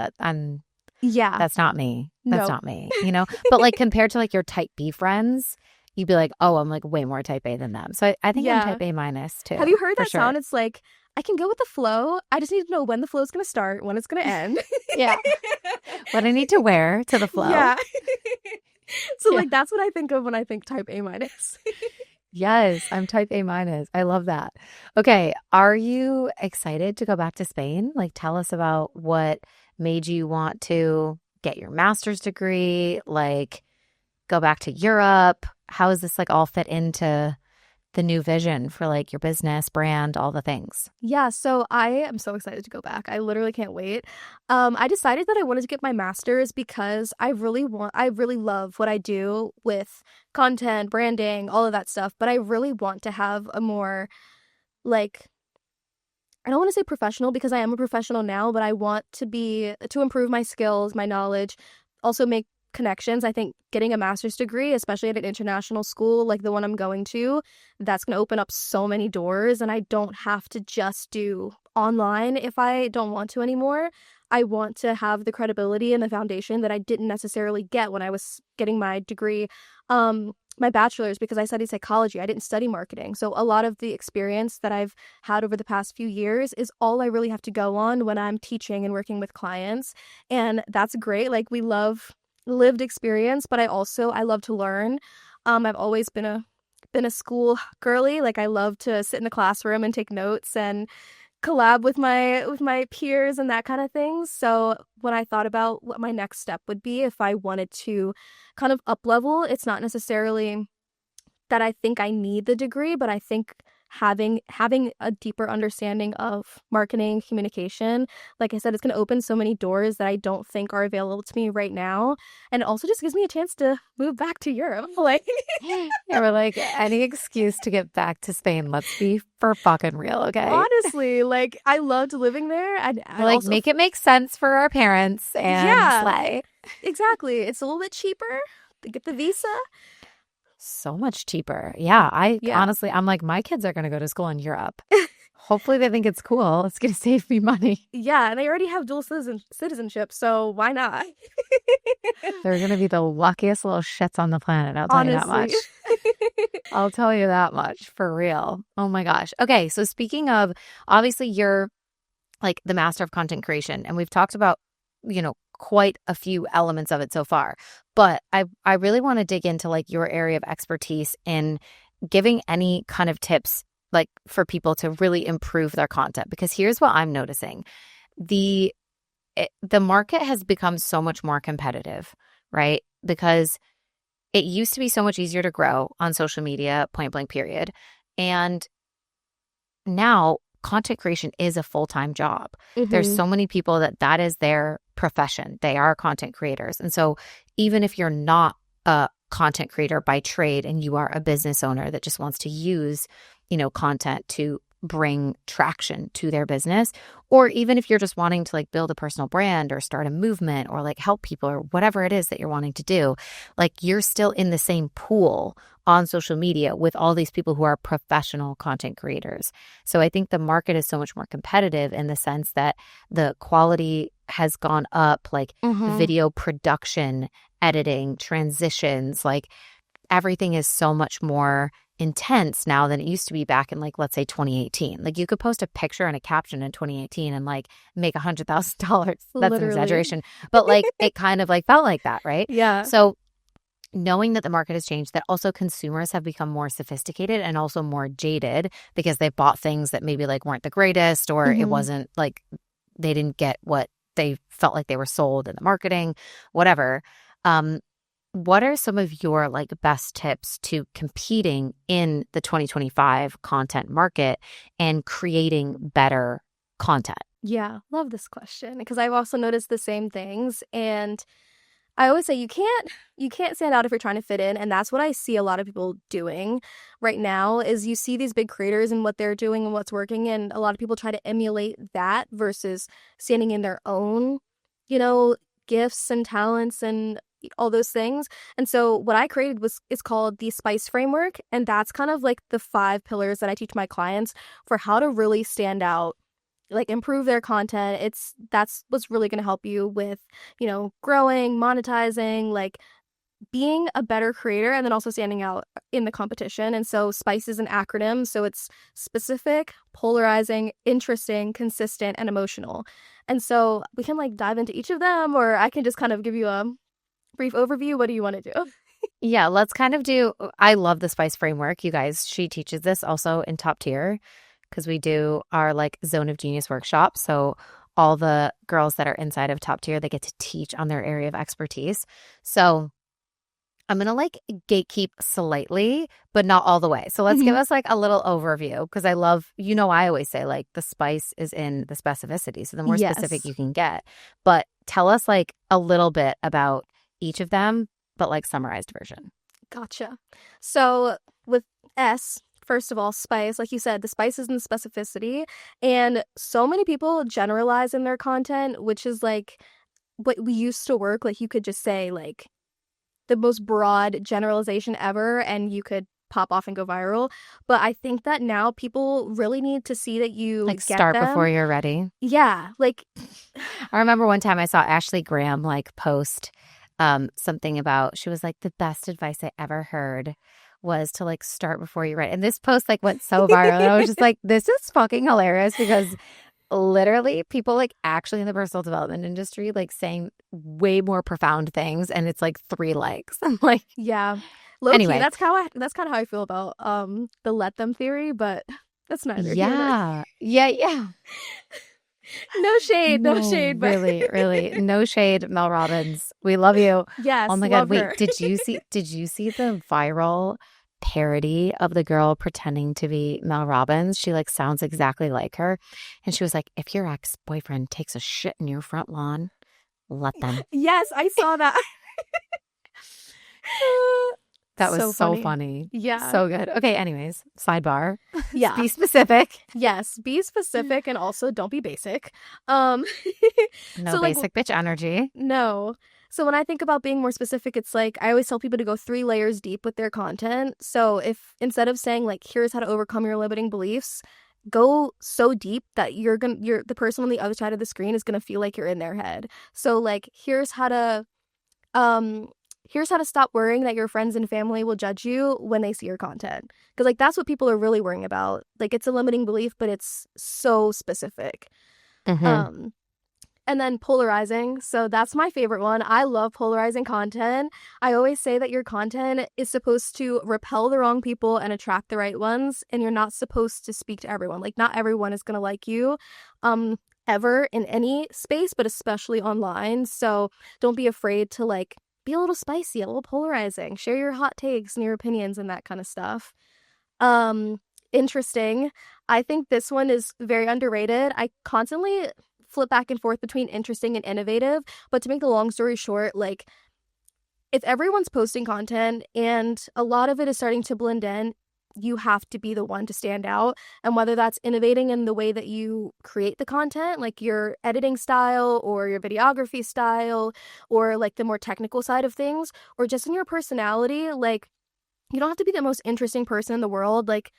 Yeah. that's not me. That's No. not me, you know? But like compared to like your type B friends, you'd be like, oh, I'm like way more type A than them. So I think I'm Yeah. type A minus Have too, you heard for that sure. sound? It's like, I can go with the flow. I just need to know when the flow is going to start, when it's going to end. Yeah. What I need to wear to the flow. Yeah. So Yeah. like that's what I think of when I think type A minus. Yes, I'm type A minus. I love that. Okay, are you excited to go back to Spain? Like, tell us about what made you want to get your master's degree, like go back to Europe. How does this like all fit into the new vision for like your business, brand, all the things? Yeah, so I am so excited to go back. I literally can't wait. I decided that I wanted to get my master's because I really love what I do with content, branding, all of that stuff, but I really want to have a more like I don't want to say professional because I am a professional now, but I want to improve my skills, my knowledge, also make connections. I think getting a master's degree, especially at an international school like the one I'm going to, that's going to open up so many doors and I don't have to just do online if I don't want to anymore. I want to have the credibility and the foundation that I didn't necessarily get when I was getting my degree. My bachelor's because I studied psychology. I didn't study marketing. So a lot of the experience that I've had over the past few years is all I really have to go on when I'm teaching and working with clients. And that's great. Like we love lived experience, but I love to learn. I've always been a school girly. Like I love to sit in the classroom and take notes and collab with my peers and that kind of thing. So when I thought about what my next step would be if I wanted to kind of up level, it's not necessarily that I think I need the degree, but I think having a deeper understanding of marketing, communication, like I said, it's going to open so many doors that I don't think are available to me right now, and it also just gives me a chance to move back to Europe. Like Yeah, we're like any excuse to get back to Spain. Let's be for fucking real, okay? honestly, like I loved living there. I We're like, also make it make sense for our parents and yeah, slay. exactly. It's a little bit cheaper to get the visa. So much cheaper. Yeah, I Yeah. honestly, I'm like, my kids are going to go to school in Europe. Hopefully they think it's cool. It's going to save me money. Yeah, and they already have citizenship, so why not? They're going to be the luckiest little shits on the planet. I'll tell you that Honestly. much. I'll tell you that much for real. Oh my gosh. Okay. So speaking of, obviously you're like the master of content creation, and we've talked about, quite a few elements of it so far, but I really want to dig into like your area of expertise in giving any kind of tips like for people to really improve their content, because here's what I'm noticing. The market has become so much more competitive, right? Because it used to be so much easier to grow on social media, point blank period. And now content creation is a full-time job. There's Mhm. so many people that is their profession. They are content creators. And so even if you're not a content creator by trade and you are a business owner that just wants to use, content to bring traction to their business, or even if you're just wanting to like build a personal brand or start a movement or like help people or whatever it is that you're wanting to do, like you're still in the same pool on social media with all these people who are professional content creators. So I think the market is so much more competitive in the sense that the quality has gone up, like Mhm. video production, editing, transitions, like everything is so much more intense now than it used to be back in like, let's say 2018. Like you could post a picture and a caption in 2018 and like make $100,000. That's an Literally. exaggeration, but like it kind of like felt like that, right? Yeah. So knowing that the market has changed, that also consumers have become more sophisticated and also more jaded because they bought things that maybe like weren't the greatest, or it Mhm. wasn't like they didn't get what they felt like they were sold in the marketing, whatever. Um, what are some of your like best tips to competing in the 2025 content market and creating better content? Yeah, love this question because I've also noticed the same things and I always say you can't stand out if you're trying to fit in, and that's what I see a lot of people doing right now is you see these big creators and what they're doing and what's working, and a lot of people try to emulate that versus standing in their own, you know, gifts and talents and all those things. And so what I created was it's called the SPICE framework, and that's kind of like the 5 pillars that I teach my clients for how to really stand out, like improve their content. That's what's really going to help you with, growing, monetizing, like being a better creator and then also standing out in the competition. And so SPICE is an acronym. So it's specific, polarizing, interesting, consistent, and emotional. And so we can like dive into each of them, or I can just kind of give you a brief overview. What do you want to do? Yeah, let's kind of do. I love the SPICE framework. You guys, she teaches this also in Top Tier because we do our like Zone of Genius workshop. So all the girls that are inside of Top Tier, they get to teach on their area of expertise. So I'm going to like gatekeep slightly, but not all the way. So let's give us like a little overview because I love, I always say like the spice is in the specificity. So the more specific you can get. But tell us like a little bit about each of them, but like summarized version. Gotcha. So with S, first of all, SPICE, like you said, the SPICE is in the specificity. And so many people generalize in their content, which is like what we used to work. Like you could just say like the most broad generalization ever and you could pop off and go viral. But I think that now people really need to see that you like get start them. Before you're ready. Yeah. Like I remember one time I saw Ashley Graham like post something about, she was like, the best advice I ever heard was to like start before you're ready. And this post like went so viral. And I was just like, this is fucking hilarious because literally people like actually in the personal development industry like saying way more profound things and it's like 3 likes. I'm like, yeah. Low-key, anyway, that's kind of how I feel about the let them theory, but that's neither here nor yeah. No shade, no shade, but really, no shade, Mel Robbins. We love you. yes, oh my god, wait, her. did you see the viral parody of the girl pretending to be Mel Robbins? She like sounds exactly like her. And she was like, if your ex-boyfriend takes a shit in your front lawn, let them. Yes, I saw that. That was so funny. Yeah. So good. Okay, anyways, sidebar. Yeah. Be specific. Yes, be specific and also don't be basic. No so, basic bitch energy. No. So when I think about being more specific, it's like I always tell people to go 3 layers deep with their content. So if instead of saying like here's how to overcome your limiting beliefs, go so deep that you're the person on the other side of the screen is gonna feel like you're in their head. So like here's how to stop worrying that your friends and family will judge you when they see your content. Because, like, that's what people are really worrying about. Like, it's a limiting belief, but it's so specific. Mm-hmm. And then polarizing. So that's my favorite one. I love polarizing content. I always say that your content is supposed to repel the wrong people and attract the right ones. And you're not supposed to speak to everyone. Like, not everyone is going to like you. Ever in any space, but especially online. So don't be afraid to like be a little spicy, a little polarizing, share your hot takes and your opinions and that kind of stuff. Interesting. I think this one is very underrated. I constantly flip back and forth between interesting and innovative, but to make the long story short, like if everyone's posting content and a lot of it is starting to blend in, you have to be the one to stand out. And whether that's innovating in the way that you create the content, like your editing style or your videography style, or like the more technical side of things, or just in your personality, like you don't have to be the most interesting person in the world. Like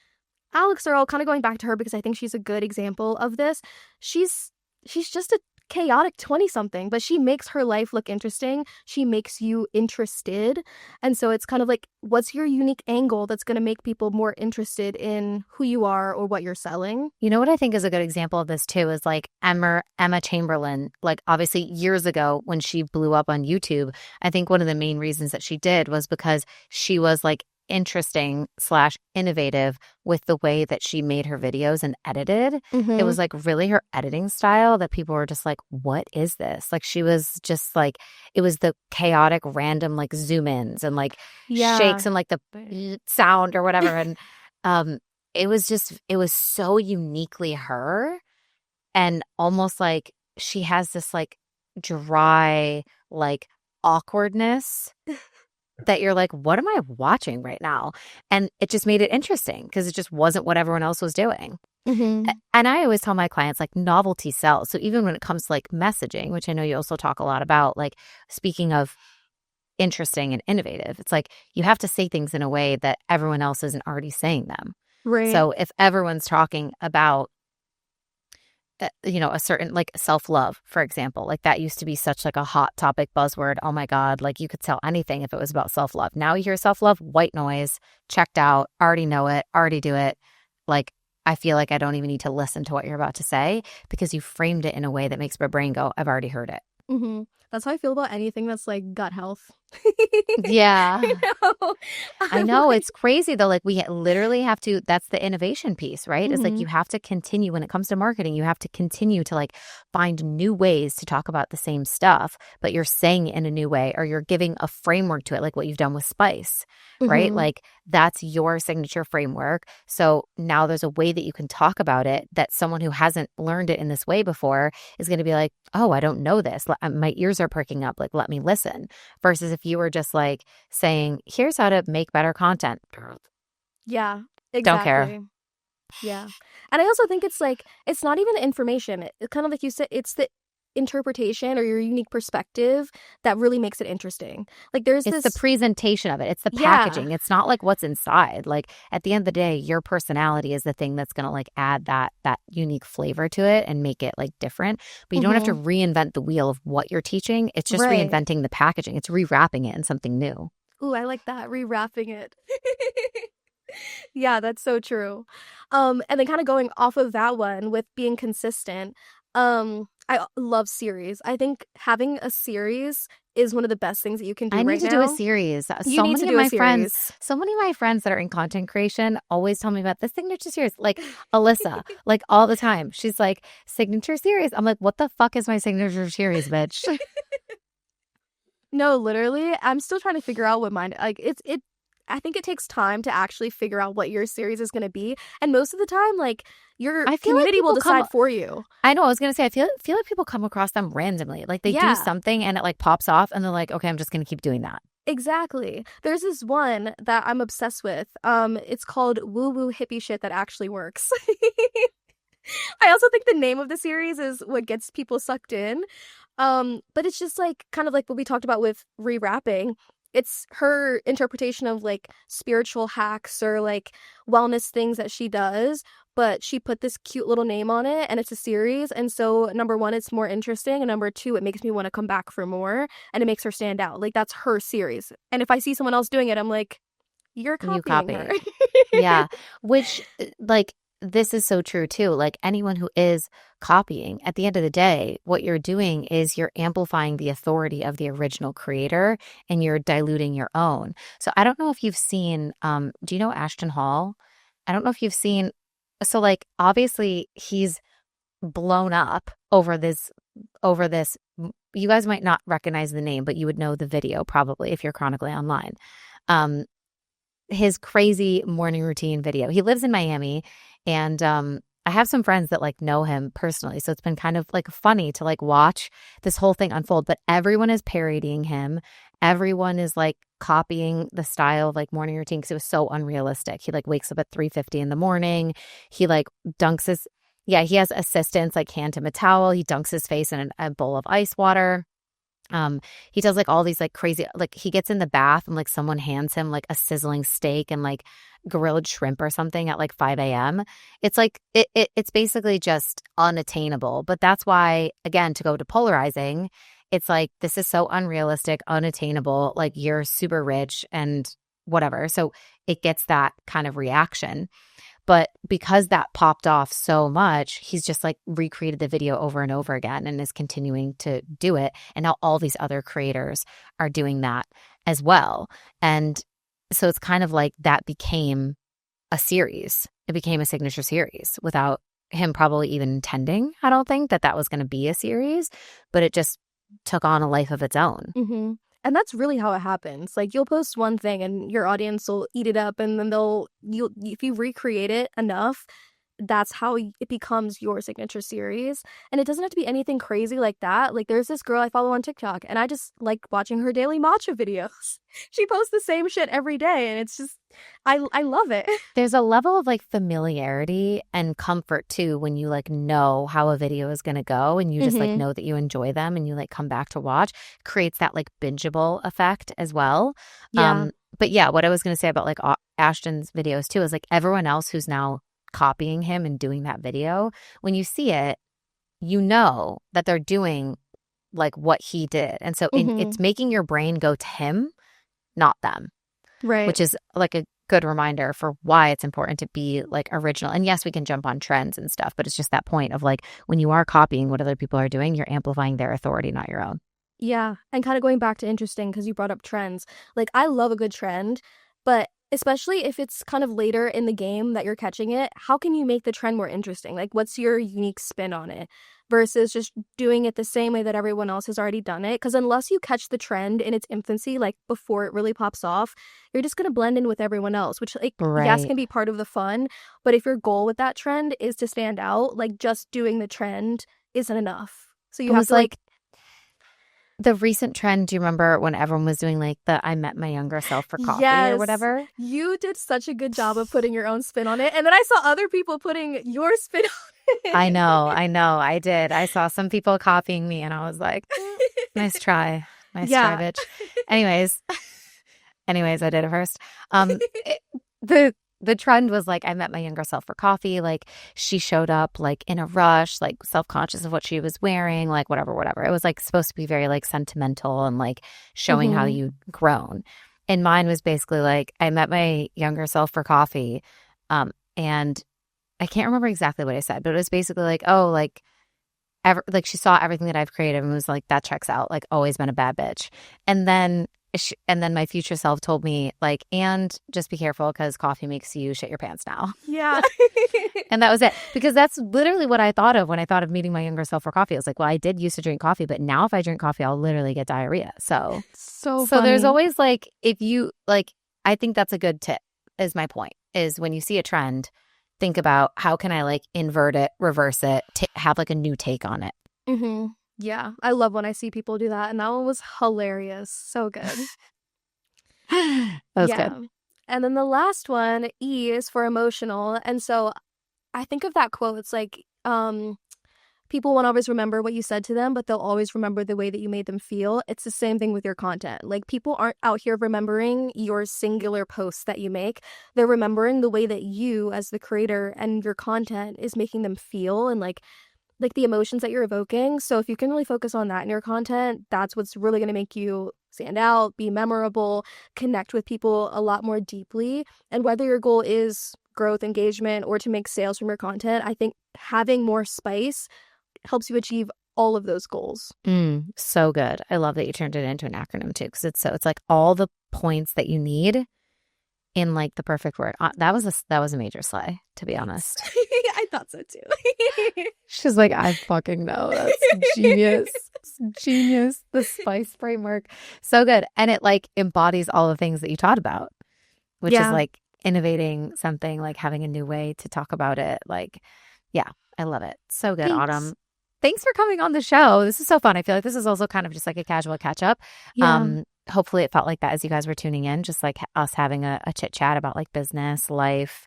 Alex Earl, kind of going back to her because I think she's a good example of this. She's just a chaotic 20-something, but she makes her life look interesting. She makes you interested. And so it's kind of like, what's your unique angle that's going to make people more interested in who you are or what you're selling? You know what I think is a good example of this too is like Emma Chamberlain, like obviously years ago when she blew up on YouTube, I think one of the main reasons that she did was because she was like interesting / innovative with the way that she made her videos and edited. It was like really her editing style that people were just like, what is this? Like she was just like, it was the chaotic random like zoom ins and like shakes and like the sound or whatever. And it was so uniquely her, and almost like she has this like dry like awkwardness that you're like, what am I watching right now? And it just made it interesting because it just wasn't what everyone else was doing. And I always tell my clients like novelty sells. So even when it comes to like messaging, which I know you also talk a lot about, like speaking of interesting and innovative, it's like you have to say things in a way that everyone else isn't already saying them. Right. So if everyone's talking about a certain like self-love, for example, like that used to be such like a hot topic buzzword. Oh my God, like you could sell anything if it was about self-love. Now you hear self-love, white noise, checked out, already know it, already do it. Like I feel like I don't even need to listen to what you're about to say because you framed it in a way that makes my brain go, I've already heard it. Mm-hmm. That's how I feel about anything that's like gut health. You Yeah. know? I I'm know, like, it's crazy though. Like we literally have to, that's the innovation piece, right? Is like mm-hmm. you have to continue when it comes to marketing, you have to continue to like find new ways to talk about the same stuff, but you're saying it in a new way or you're giving a framework to it, like what you've done with Spice, right? Mm-hmm. Like that's your signature framework. So now there's a way that you can talk about it that someone who hasn't learned it in this way before is going to be like, oh, I don't know this. My ears are perking up. Like, let me listen. Versus if you were just like saying, here's how to make better content. Yeah, Don't care. exactly. Yeah. And I also think it's like, it's not even the information. Kind of like you said, it's the interpretation or your unique perspective that really makes it interesting. Like there's It's the this, presentation of it. It's the yeah. packaging. It's not like what's inside. Like at the end of the day, your personality is the thing that's going to like add that unique flavor to it and make it like different. But you don't have to Mm-hmm. reinvent the wheel of what you're teaching. It's just Right. reinventing the packaging. It's rewrapping it in something new. Ooh, I like that. Rewrapping it. Yeah, that's so true. And then kind of going off of that one with being consistent, I love series. I think having a series is one of the best things that you can I do need right to do a now. series. You need to do a series. So many of my friends that are in content creation always tell me about this signature series. Like Alyssa, like all the time. She's like, signature series. I'm like, what the fuck is my signature series, bitch? No, literally, I'm still trying to figure out what mine like it I think it takes time to actually figure out what your series is going to be, and most of the time like your I feel like community will people come decide for you. I know, I was gonna say, feel like people come across them randomly. Like they do Yeah. something and it like pops off and they're like, okay, I'm just gonna keep doing that. Exactly. There's this one that I'm obsessed with. It's called Woo Woo Hippie Shit That Actually Works. I also think the name of the series is what gets people sucked in. But it's just like kind of like what we talked about with rewrapping. It's her interpretation of like spiritual hacks or like wellness things that she does, but she put this cute little name on it and it's a series. And so, number one, it's more interesting. And number two, it makes me want to come back for more and it makes her stand out. Like, that's her series. And if I see someone else doing it, I'm like, you're You copying her. copy. Yeah. Which, like, this is so true too. Like, anyone who is copying, at the end of the day, what you're doing is you're amplifying the authority of the original creator and you're diluting your own. So, I don't know if you've seen, do you know Ashton Hall? I don't know if you've seen, so like, obviously, he's blown up over this. You guys might not recognize the name, but you would know the video probably if you're chronically online. Um, his crazy morning routine video. He lives in Miami and I have some friends that like know him personally. So it's been kind of like funny to like watch this whole thing unfold, but everyone is parodying him. Everyone is like copying the style of like morning routine because it was so unrealistic. He like wakes up at 3:50 in the morning. He like dunks his yeah, he has assistants like hand him a towel. He dunks his face in a bowl of ice water. He does like all these like crazy, like he gets in the bath and like someone hands him like a sizzling steak and like grilled shrimp or something at like 5 a.m. It's like it's basically just unattainable. But that's why, again, to go to polarizing, it's like this is so unrealistic, unattainable, like you're super rich and whatever. So it gets that kind of reaction. But because that popped off so much, he's just like recreated the video over and over again and is continuing to do it. And now all these other creators are doing that as well. And so it's kind of like that became a series. It became a signature series without him probably even intending. I don't think that was going to be a series, but it just took on a life of its own. Mm-hmm. And that's really how it happens. Like you'll post one thing and your audience will eat it up and then you if you recreate it enough, that's how it becomes your signature series. And it doesn't have to be anything crazy like that. Like there's this girl I follow on TikTok and I just like watching her daily matcha videos. She posts the same shit every day and it's just I love it. There's a level of like familiarity and comfort too when you like know how a video is going to go and you just like Mm-hmm. know that you enjoy them and you like come back to watch. Creates that like bingeable effect as well. Yeah. But yeah, what I was going to say about like Ashton's videos too is like everyone else who's now copying him and doing that video, when you see it, you know that they're doing like what he did. And so Mm-hmm. it's making your brain go to him, not them, Right. which is like a good reminder for why it's important to be like original. And yes, we can jump on trends and stuff, but it's just that point of like when you are copying what other people are doing, you're amplifying their authority, not your own. Yeah, and kind of going back to interesting because you brought up trends. Like, I love a good trend, but especially if it's kind of later in the game that you're catching it, how can you make the trend more interesting? Like, what's your unique spin on it versus just doing it the same way that everyone else has already done it? Because unless you catch the trend in its infancy, like before it really pops off, you're just going to blend in with everyone else, which, like, yes, Right. can be part of the fun. But if your goal with that trend is to stand out, like, just doing the trend isn't enough. So It you have was to, like, like the recent trend. Do you remember when everyone was doing like the I met my younger self for coffee or yes, whatever? you did such a good job of putting your own spin on it. And then I saw other people putting your spin on it. I know, I did. I saw some people copying me and I was like, nice try. Nice try, Yeah. bitch. Anyways, I did it first. It, the trend was like I met my younger self for coffee. Like she showed up like in a rush, like self-conscious of what she was wearing, like whatever. It was like supposed to be very like sentimental and like showing how hmm you'd grown. And mine was basically like I met my younger self for coffee. And I can't remember exactly what I said, but it was basically like, oh, like she saw everything that I've created and was like, that checks out. Like, always been a bad bitch. And then my future self told me like, and just be careful because coffee makes you shit your pants now. Yeah. And that was it. Because that's literally what I thought of when I thought of meeting my younger self for coffee. I was like, well, I did used to drink coffee, but now if I drink coffee, I'll literally get diarrhea. So So there's funny. always like, if you like, I think that's a good tip, is my point, is when you see a trend, think about how can I like invert it, reverse it, have like a new take on it. hmm Yeah. I love when I see people do that. And that one was hilarious. So good. That was good. Yeah. And then the last one, E, is for emotional. And so I think of that quote. It's like, people won't always remember what you said to them, but they'll always remember the way that you made them feel. It's the same thing with your content. Like, people aren't out here remembering your singular posts that you make. They're remembering the way that you, as the creator, and your content is making them feel, and like the emotions that you're evoking. So if you can really focus on that in your content, that's what's really going to make you stand out, be memorable, connect with people a lot more deeply. And whether your goal is growth, engagement, or to make sales from your content, I think having more spice helps you achieve all of those goals. So good. I love that you turned it into an acronym too, because it's like all the points that you need in like the perfect word. That was a major slay, to be honest. I thought so too. She's like, I fucking know. That's genius. It's genius. The SPICE framework. So good. And it like embodies all the things that you taught about, which is Yeah. like innovating something, like having a new way to talk about it. Like, yeah, I love it. So good, Thanks. Autumn. Thanks for coming on the show. This is so fun. I feel like this is also kind of just like a casual catch up. Yeah. Hopefully it felt like that as you guys were tuning in, just like us having a chit chat about like business, life.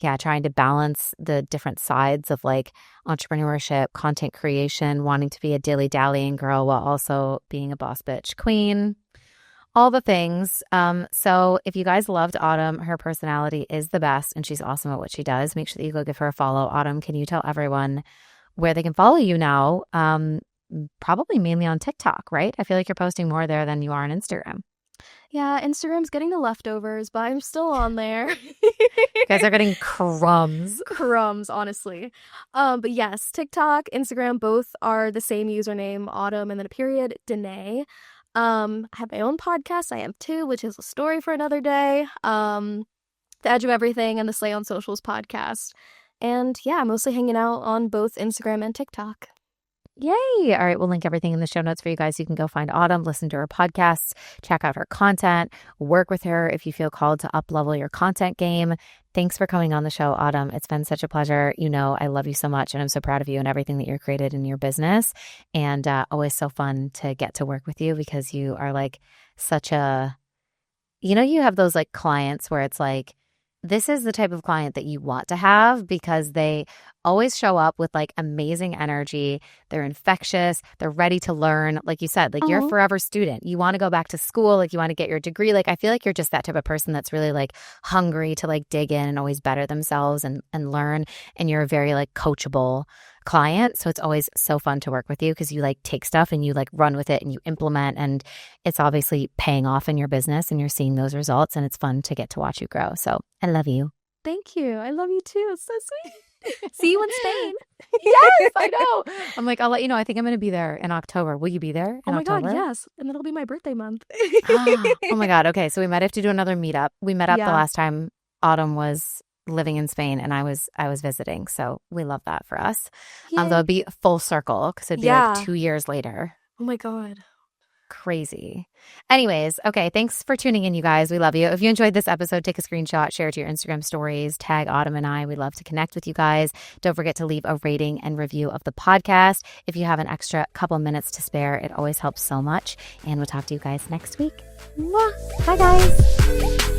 Yeah, trying to balance the different sides of like entrepreneurship, content creation, wanting to be a dilly dallying girl while also being a boss bitch queen, all the things. So if you guys loved Autumn, her personality is the best and she's awesome at what she does. Make sure that you go give her a follow. Autumn, can you tell everyone where they can follow you now? Probably mainly on TikTok, right? I feel like you're posting more there than you are on Instagram. Yeah, Instagram's getting the leftovers, but I'm still on there. You guys are getting crumbs. Crumbs, honestly. But yes, TikTok, Instagram, both are the same username, Autumn and then a period, Denae. I have my own podcast. I have two, which is a story for another day. The Edge of Everything and the Slay on Socials podcast. And yeah, I'm mostly hanging out on both Instagram and TikTok. Yay. All right. We'll link everything in the show notes for you guys. You can go find Autumn, listen to her podcasts, check out her content, work with her if you feel called to up level your content game. Thanks for coming on the show, Autumn. It's been such a pleasure. You know, I love you so much and I'm so proud of you and everything that you're created in your business. And always so fun to get to work with you because you are like such a, you have those like clients where it's like, this is the type of client that you want to have because they always show up with like amazing energy. They're infectious. They're ready to learn. Like you said, like you're a forever student. You want to go back to school. Like you want to get your degree. Like I feel like you're just that type of person that's really like hungry to like dig in and always better themselves and learn. And you're a very like coachable client. So it's always so fun to work with you because you like take stuff and you like run with it and you implement, and it's obviously paying off in your business and you're seeing those results, and it's fun to get to watch you grow. So I love you. Thank you. I love you too. It's so sweet. See you in Spain. Yes, I know. I'm like, I'll let you know. I think I'm going to be there in October. Will you be there in October? God, yes. And it'll be my birthday month. Oh my God. Okay. So we might have to do another meetup. We met up the last time Autumn was living in Spain and I was visiting. So we love that for us. Though it'd be full circle because it'd be like 2 years later. Oh my God. Crazy. Anyways, okay. Thanks for tuning in, you guys. We love you. If you enjoyed this episode, take a screenshot, share it to your Instagram stories, tag Autumn and I. We love to connect with you guys. Don't forget to leave a rating and review of the podcast. If you have an extra couple minutes to spare, it always helps so much. And we'll talk to you guys next week. Mwah. Bye, guys.